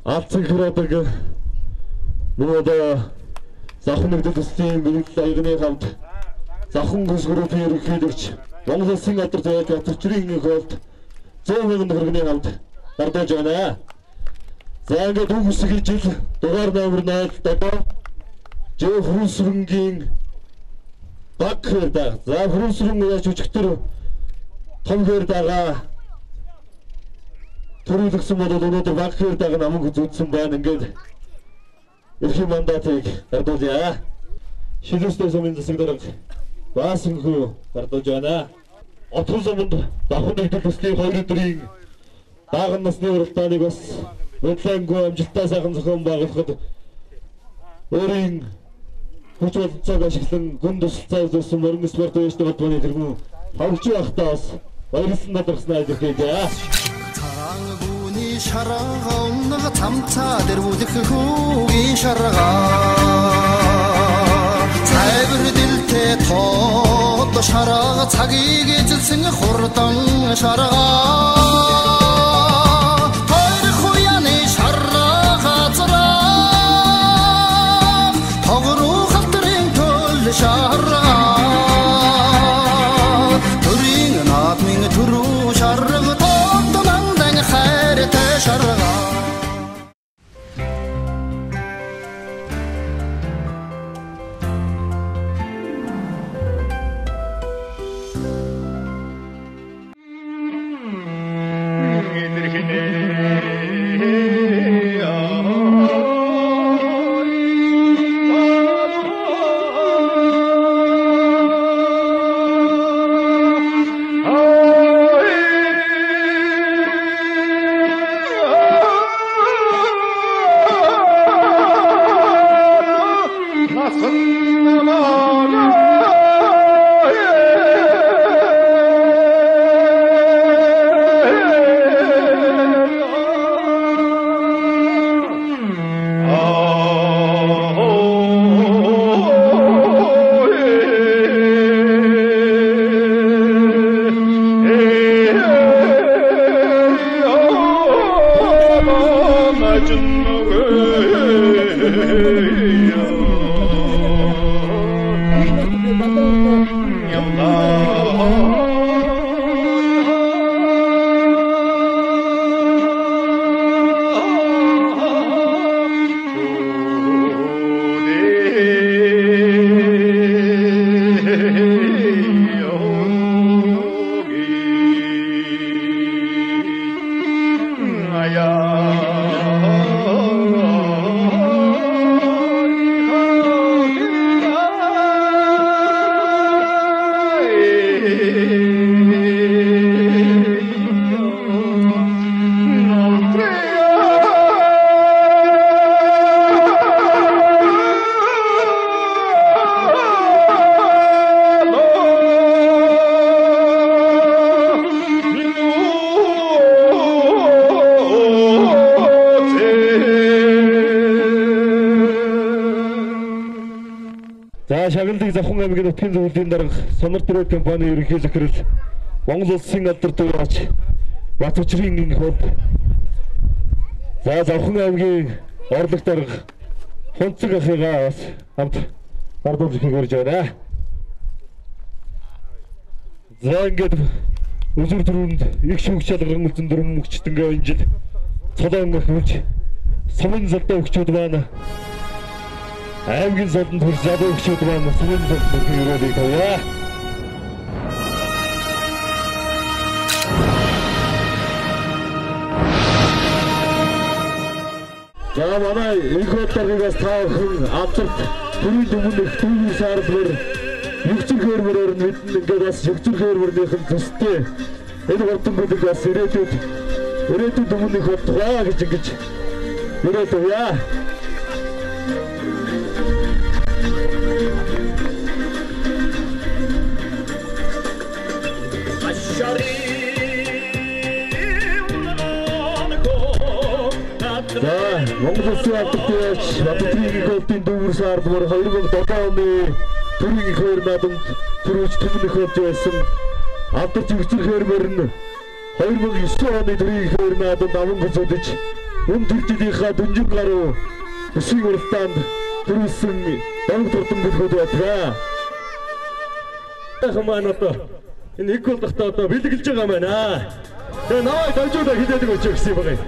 [SPEAKER 3] Алцсан хөрөдөг мөн одоо Завхан нэгдэл төслийн бэлтгэл аягны хамт Завхан гүс группийн ерөнхийлөгч Монгол Улсын алдар зайд Батчрын голд 100,000 төгрөгийн хамт гардаж байна. За ингээд үгсгийн жил дугаар номер 0 одоо Фрүсрэнгийн баг хэрэг. За Фрүсрэн яаж өчгтөр том хэрэг байгаа. Төрөлгсөн бол өнөөдөр баг хэрэг байгаа намайг үзүүлсэн байна. Ингээд эрхийн мандатыг гардуулъя. Шилжүүлсэн сумын засаг дарга Баасанхүү гардуулж байна. Отгон суманд давхан нэгдэл төслийн 2 өдрийн дааган насны уралдааныг бас бодлонгүй амжилттай сайхан зохион байгуулахад өөрийн хүч болцоог ашиглан гүн тусалцаа үзүүлсэн мөрөн спорт үйлчлэг холбооны тэргүүн хавчи ахтаа бас баярлсан талархснаа илэрхийлье.
[SPEAKER 5] Цагууны шарга уннага цамцаа дэрвүүлэх хүүгийн шарга цайвар дэлтэй тоод шарга цагийг эзэлсэн хурдан шарга хоёр хуяны шарга газраа тогруу халтарын төл шарга төрийн наадмын төрүү шарга тотнандан хайртай шарга
[SPEAKER 3] Шагналыг Завхан аймгийн нутгийн зөвлөлийн дарга Сонор төрөө компани ерөнхий захирал Монгол Улсын алдар туяач Батчрын хот. За Завхан аймгийн орлог дарга Хунцэг ахыгаа бас хамт гардуулж хөрж байна. За ингээд үзүр төрөнд их шүгч шалган үлдэн дөрөм мөгчтөнгөө энэ жил цолон хөлж сумын залдаа өгчүүд байна. аймгийн золонд хүрч залуу өгчүүд байна. Сумын золонд хүрэх тавья. За манай их хөтөлбөрөөс таахан амтарт төрийн дүгнэх дүүний сардлэр югцэн хөрмөрөөр мэдэн ингээд бас югцэн хөрмөрнийхэн төстэй энэ хурдангуудыг бас ирээдүйд дүгнэх болтугай гэж ингэж ирээдүйя. Монгол Улсын алдар туяач Батчрын голдын дүүр сардлэр 2007 оны төрийн хөр наадамд төрөөж төмнөх болж байсан алдар зүгцэр хөрмөр нь 2009 оны төрийн хөр наадамд аван гүцэдэж үн төржилийнхаа дөнжин гаруй өсвийн уралдаанд төрүүлсэн донг турдан бүлгүүд байдаг. Хамаа одоо энэ их гол дахтаа одоо бэлгэлж байгаа маань аа. Тэгээ наваа дожоодоо хилээдэг өчөө гэсэн юм байна.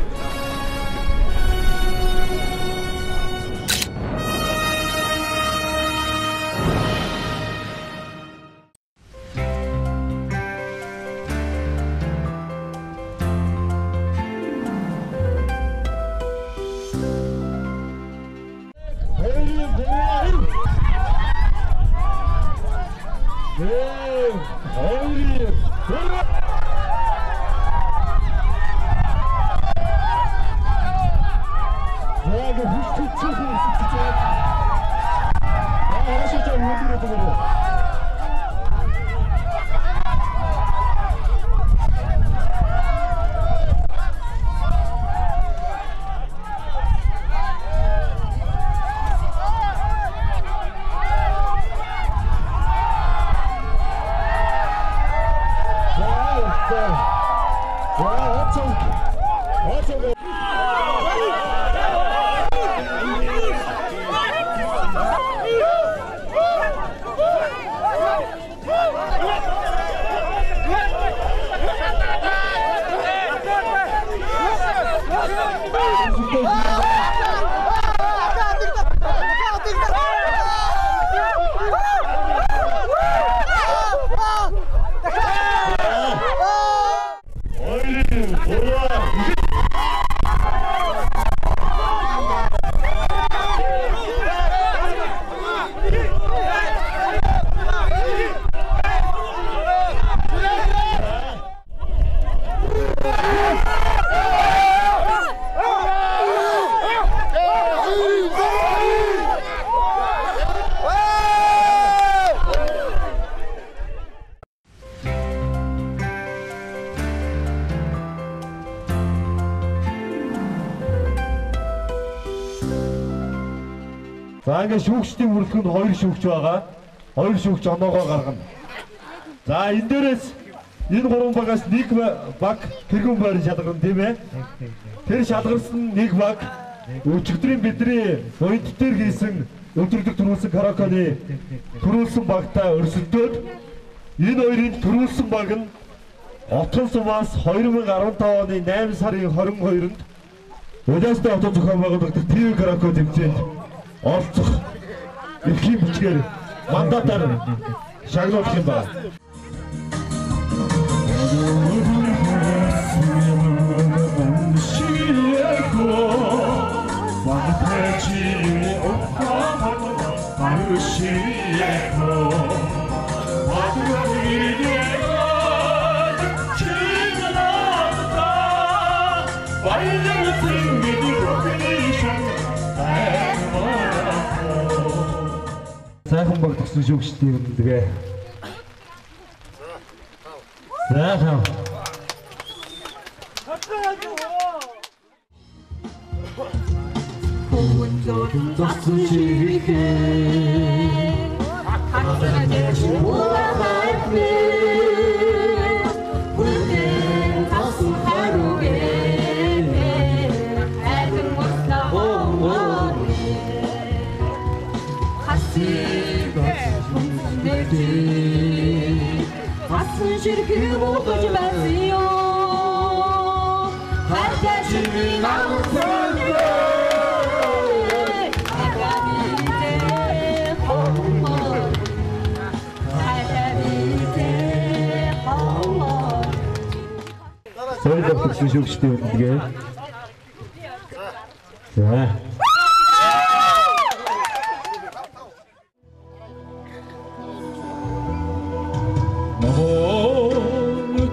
[SPEAKER 3] За ингээд шүүгчдийн бүрэлдэхүүнд 2 шүүгч байгаа. 2 шүүгч оноогоо гаргана. За энэ дээрээс энэ 3 багаас 1 баг тэргүүн байрны шалгарна тийм ээ. Тэр шалгарсан 1 баг өчигдрийн бидний point дээр хийсэн өдрөлдөг төрүүлсэн караканы төрүүлсэн багтаа өрсөлдөөд энэ хоёрын төрүүлсэн баг нь Отгон сумаас 2015 оны 8 сарын 22-нд Улаастай хотод зохион байгуулагдах ТV карако тэмцээнд оролцох эрхийн бичгээр мандатаар шагнуулах юм байна. Сайхан баг төгсөн шүүгчдийн өмнөдгээ. Сайхан. Төгсөн шийрэхээ. Хатгааж уурахаармэ. Бүхэн тасан харугэ. Хайрын муслаа. Хасан ширхэг болгож байсан ёо. Хайртай ширхэг авсан ёо. Хайртай хомоо. Хайртай хомоо. Сойдох шүүгчтэй үнэгээ. За. Oh,
[SPEAKER 6] 我 Oh, 我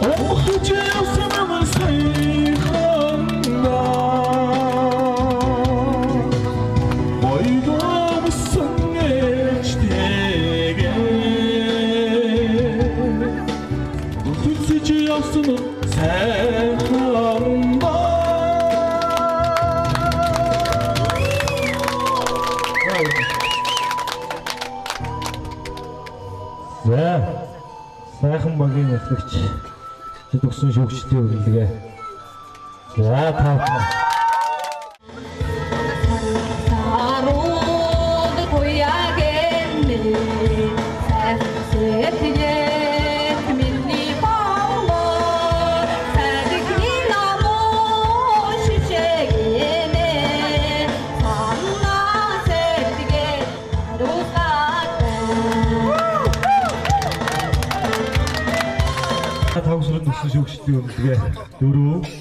[SPEAKER 6] Oh,
[SPEAKER 3] багийн эхлэгч Шидүгсэн шүүгчдийн үргэлгээ. За тав. Тавсрын нүсэн шүүгчдийн үргэлгээ 4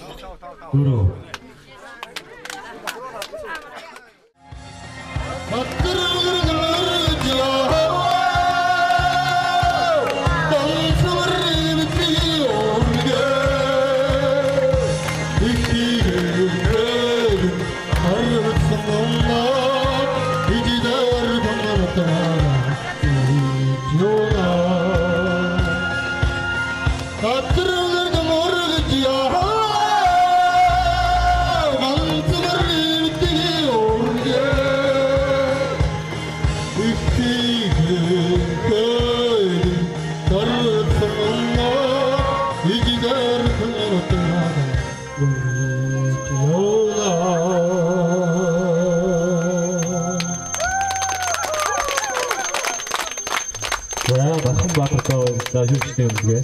[SPEAKER 3] За шүүгчдийн үргэлгээ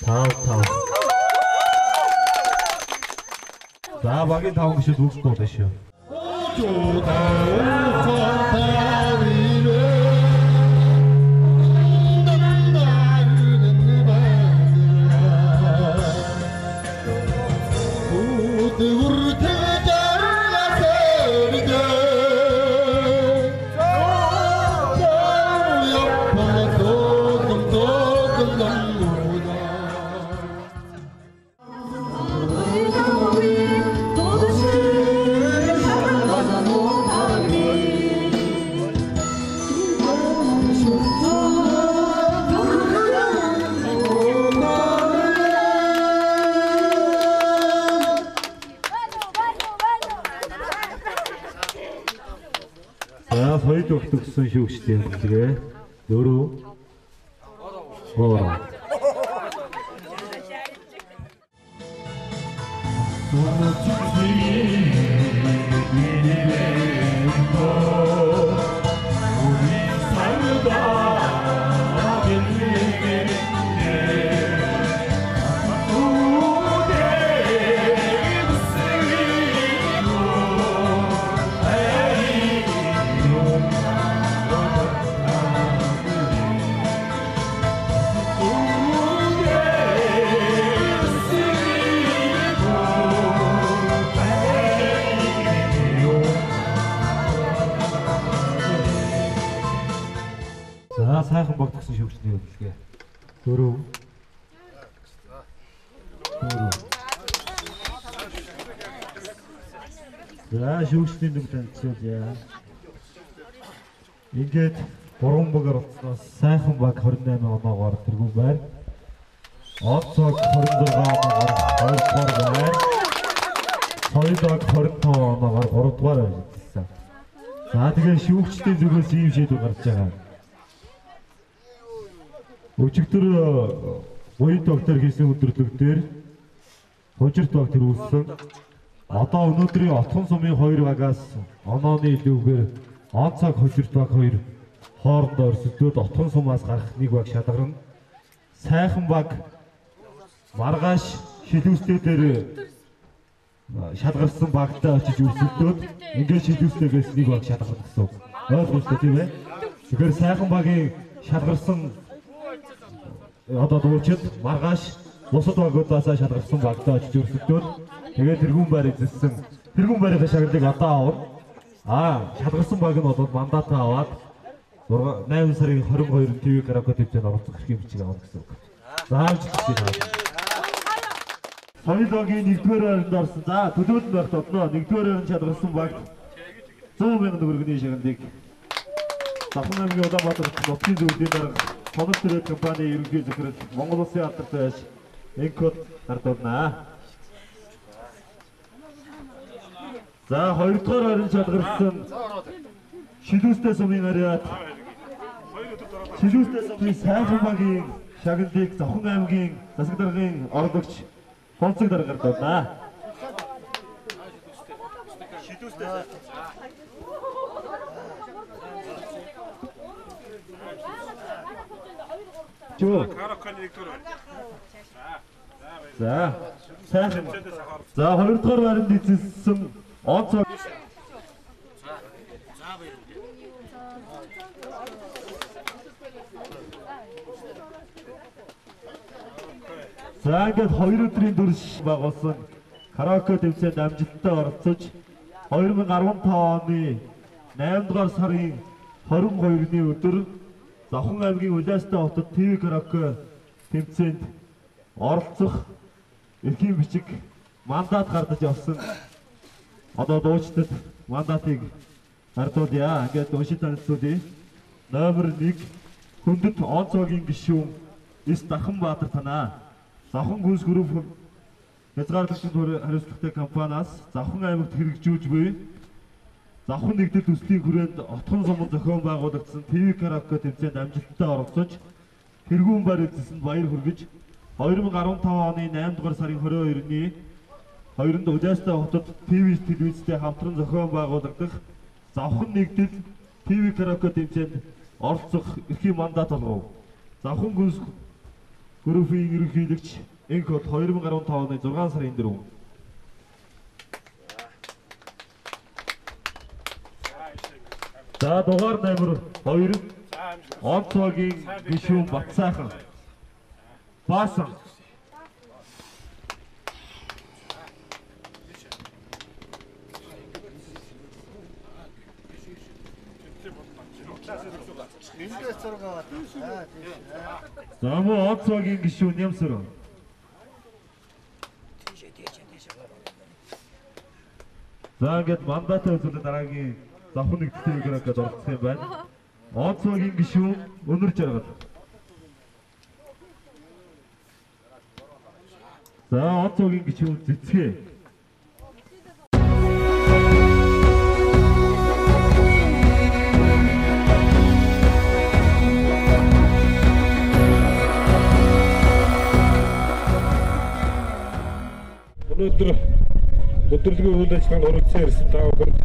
[SPEAKER 3] 5. За багийн 5 гişэд үгс дуулаа шүү. Хоёрд өгсөн шүүгчдийн үргэлгээ 4 сайхан богдсон шүүгчдийн үргэлгээ 4 За шүүгчдийн дүг танилцуулъя. Ингээд 3 багаар олцноос сайхан баг 28 оноогоор тэргүүн байна. Оцог 26 оноогоор 2 дугаар байна. Соёлог 25 оноогоор 3 дугаар байсан. За тэгээ шүүгчдийн зүгээс ийм шийдвэр гарч байгаа. Өчигдөр буян доктор хийсэн өдөрлөгдөр хожирт баг төрүүлсэн. Одоо өнөөдрийн отхон сумын 2 багаас онооны илүүгээр он цаг хожирт баг 2 хоорондоо өрсөлдөөд отхон сумаас гарах 1 баг шалгарна. Сайхан баг маргааш шилүүстэй дээр шалгарсан багтаа очиж өрсөлдөөд ингээд шилүүстэйгээс 1 баг шалгарна гэсэн үг. Ойлгомжтой тийм ээ. Тэгэхээр сайхан багийн шалгарсан одоо дуучид маргааш бусад багуудаас шалгарсан багтаа очиж өрсөлдөөд тэгээд тэргүүн байр эзэлсэн. Тэргүүн байрын шагналыг одоо авна. Шалгарсан баг нь бол мандат аваад 8 сарын 22-нд ТV караоке төвчөнд оролцох хэрэг бичиг авах гэсэн үг. Заавч тийм. Соёлогийн 1-р байранд орсон. За төлөвлөлт багт одноо 1-р байранд шалгарсан багт 100,000 төгрөгийн шагналыг Сахан аймгийн Улаанбаатар нутгийн зөвлөлийн дарга Сонор Төрөд компани ерөнхий захирал Монгол Улсын алдартай байж энкод нардуулнаа. За 2-р байранд шалгарсан Шилүүстэй сумын ариад Шилүүстэй сумын сайхан багийн шагналыг Завхан аймгийн засаг даргын орлогч Хонцог даргаар дуудана. За. За 2 дугаар байранд эзэлсэн онцог. За ингээд 2 өдрийн турш байгуулсан караоке тэмцээнд амжилттай оролцож 2015 оны 8 дугаар сарын 22-ны өдөр Завхан аймгийн Улаастай хотод ТV караоке тэмцээнд оролцох эрхийн бичиг мандат гардаж явсан. Одоо дуучдад мандатыг гардуулъя. Ингээд уншиж танилцуулъя. Номер 1 хүндэт онцогийн гишүүн Эс Даханбаатар танаа. Завхан гүнс групп хязгаарлагчид хариуцлагатай компаниас Завхан аймагт хэрэгжүүлж буй Завхан нэгдэл төслийн хүрээнд отхон сумын зохион байгуулагдсан ТV караоке тэмцээнд амжилттай оролцож тэргүүн байр эзэлсэнд баяр хүргэж 2015 оны 8 дугаар сарын 22-ны 2-нд Улаастай хотод телевизтэй хамтран зохион байгуулагдах Завхан нэгдэл ТV караоке тэмцээнд оролцох эрхийн мандат олгов. Завхан гүнс группийн ерөнхийлөгч Энкод 2015 оны 6 сарын 4. За дугаар номер 2 онцогийн гишүүн Батсайхан Баасан. За мөн онцогийн гишүүн Нямсар. За ингээд мандатаа үзүүлэн дараагийн Завхан нэгдлийн караокед оролцох юм байна. Онцогийн гишүүн Өнөр Жаргал. За онцогийн гишүүн Зэцгээ.
[SPEAKER 1] Өнөөдөр өдөрлөгийн үйл ажиллагаанд оролцсон ирсэн та бүхэнд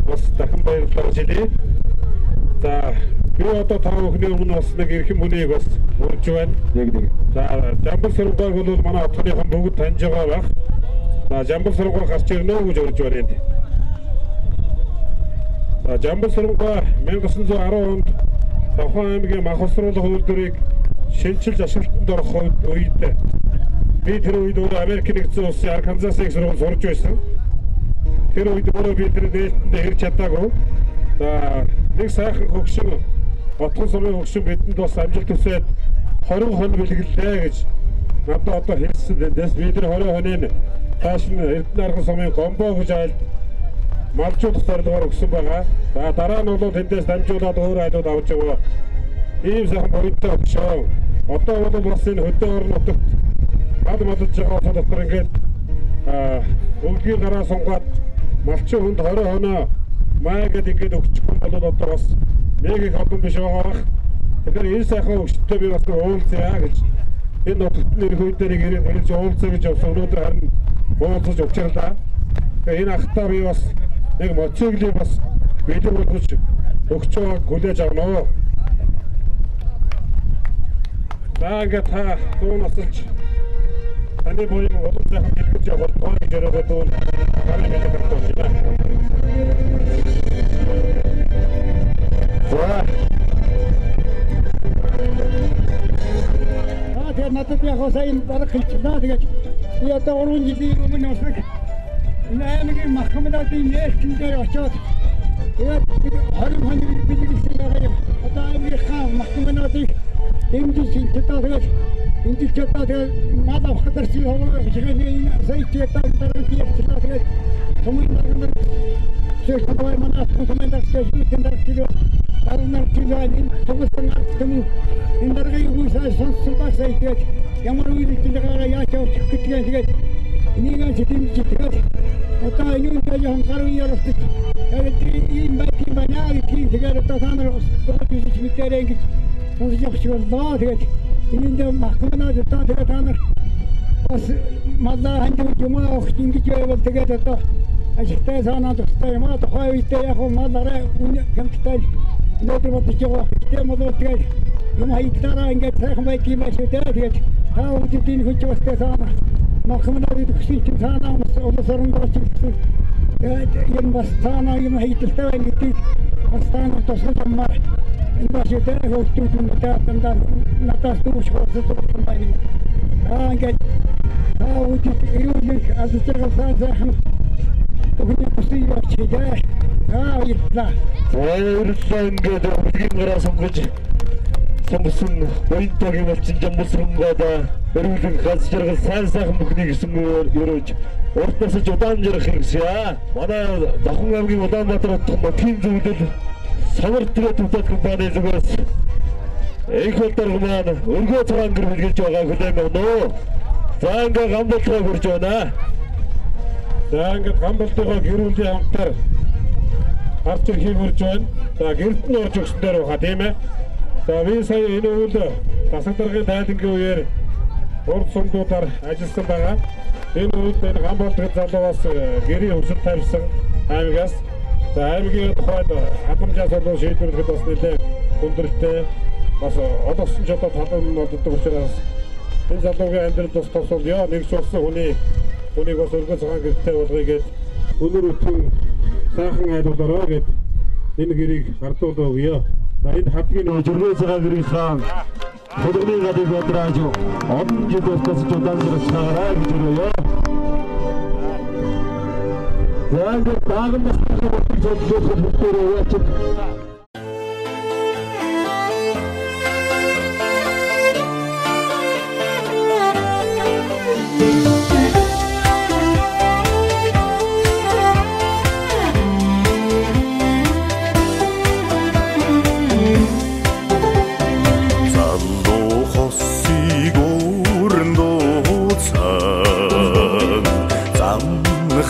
[SPEAKER 1] бас дахин баярлалаа хэлье. За би одоо та бүхний өмнө бас нэг эрхэм хүнийг бас урьж байна. Нэг. За Жамбал сургуулийг бол манай отгоныхон бүгд таньж байгаа байх. За Жамбал сургууль гарч ирнэ гэж урьж байна энд. За Жамбал сургууль 1910 онд Завхан аймгийн махбосруулах үйлдвэрийг шинжилж ашиглалтанд орох үед би тэр үед Америк нэгдсэн улсын Арканзас их сургууль сурж байсан. Тэр үед өөрөө би тэр нээлттэй хэрж чадаагүй. За нэг сайхан хөгшин отгон сумын хөгшин бидэнд бас амжилт төсөөд 20 хон бэлгэлээ гэж надад одоо хэлсэн. Дэс би тэр 20 хоныг цааш нь Эрдэнэ арган сумын гомбо гэж айлд малжуулах зорилгоор өгсөн байгаа. За дараа нь бол тэндээс дамжуулаад өөр айлууд авч яваа. Ийм сайхан боёнтой өгшөө. Одоо бол бас энэ хөдөө орон нутагт мал малж байгаа дотор ингээд өвгийн гараа сунгаад малчин хүнд 20 хоноо маа гэдэг ингээд өгчих юм бол одоо бас нэг их олон биш байгаа. Тэгэхээр энэ сайхан өгчтэй би бас уулзъя гэж энэ нутагтны ирэх үед дээр ирж уулзъя гэж явсан. Өнөөдөр харин уулзаж өгчлээ. Тэгэхээр энэ ахтаа би бас нэг моцоглыг бас бэлэг болгож өгч байгааг хүлээж авна. За ингээд та зүүн насалж таны боён улам сайхан дэлгэж явах тооны жирэгөө дүүл таны бэлэг гаргаж байна.
[SPEAKER 6] Тэгээд надад яг сайн барах хэлчихлаа. Тэгээд би одоо 3 жилийн өмнө бас энэ аймгийн махамдатын нээлтэн дээр очиод тэгээд 20 хоногийн бэлгэлсэн байгаа юм. Одоо аймгийн хаан махамдатыг дэмжиж чадаад тэгээд энэ чадаад тэгээд мал авах гэдэг чинь хөөе сайтай дараа тийчлээ. Тэгээд сумын нар Сёхтой манай тусмын дэвшилтэн дэвшилээ. Арнар тилайн тусмын артын энэ дэргийн үсээ сонссон сайтай ямар үйлдэлээр яачаа чигтгэн тэгээд энийг чимж тэгээд одоо энэ үеийн харуу яралт тэгээд ийм байтын банаа тийм тэгээд одоо танаар бас бодож мэдэрэй гэж сонсож явах шиг байна. Тэгээд энэ махманаа одоо тэгээд та нар бас маллаа хандив юмаа огт ингэж байвал тэгээд одоо ажигтай санаа тустай юм аа тухай үедээ яг малаараа үнэ гэмттэй өнөөдөр бодож байгаа гэдэг юм бол тэгээд юм хайдлаараа ингэж сайхан байт юм аа шүү дээ тэгээд та бүхэн хүч бастай санаа махманаа дэх чинь санаа өмсөрөн гарч ирсэн юм бас санаа юм хайдалтай байна гэдэг бас санаа тустай юм аа энэ бас юу дээ хөөтүүд надад надад дүүш хөөсөн байна ингээд үүд ирүүлэх азчрал сайхан бүгд бүсий явчихээ яа
[SPEAKER 3] Баярлалаа ингээд бүлгийн гараа сонгож сонгосон боёнтойг болчин жамбасрангууд өргөлөн ганц жаргал сайхан бүхнийг ерөөж уртнаас ч удаан жаргах хэрэгсэе. Манай Давхан аймгийн Улаанбаатар хотын тим зөвлөл самар тэгээд төвлөрөх компани зүгээс их болдор маань өргөө цагаан гэр бүлгэлж байгаа хүлээн авна уу. За ингээд гамбалтгаа хүрж байна. За ингээд гамбалтгаа гэрүүлээ хамтар гарч ирэх хүрж байна. За гэрт нь орж өгсөн дээр байгаа тийм ээ. За би сая энэ үйл засаг даргын тайлангийн үеэр урд сумдуудаар ажилласан байгаа. Энэ үед энэ гамбалтгын залуус гэрийн өсөлт тавьсан аймагаас за аймгийн тухайд хадамжаас болон шийдвэрлэхэд бас нэлээд хүндрэлтэй бас олгосон ч одоо талан нь олддог учраас энэ залуугийн амьдрал бас тосолё нэг сурсан хүнийг бас өргөн цагаан гэртээ болгоё гэд өнөр өтгөн сайхан айлуулаарай гэд энэ гэрийг гардуулаа өгье. За энэ хатгийн өргөн цагаан гэрийн хаан хөдөлгөөний гадыг бодрааж олон жил болтос ч удаан зэрэгцгаарай гэж өрөөё. За ингээд дааган насны болтыг зөвлөх бүхтөрөө яачих.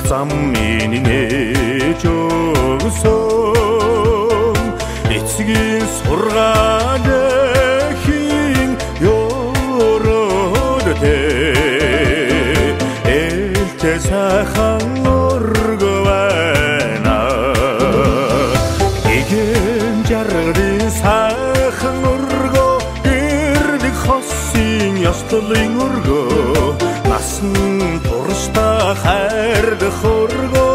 [SPEAKER 7] Зам миний нээж өгсөн эцгийн сургаалын ёроод ээлтэй сайхан өргөө байна ихэн жаргалын сайхан өргөө гэрдэг хосын ёслолын өргөө насан туршдаа хайрдах өргөө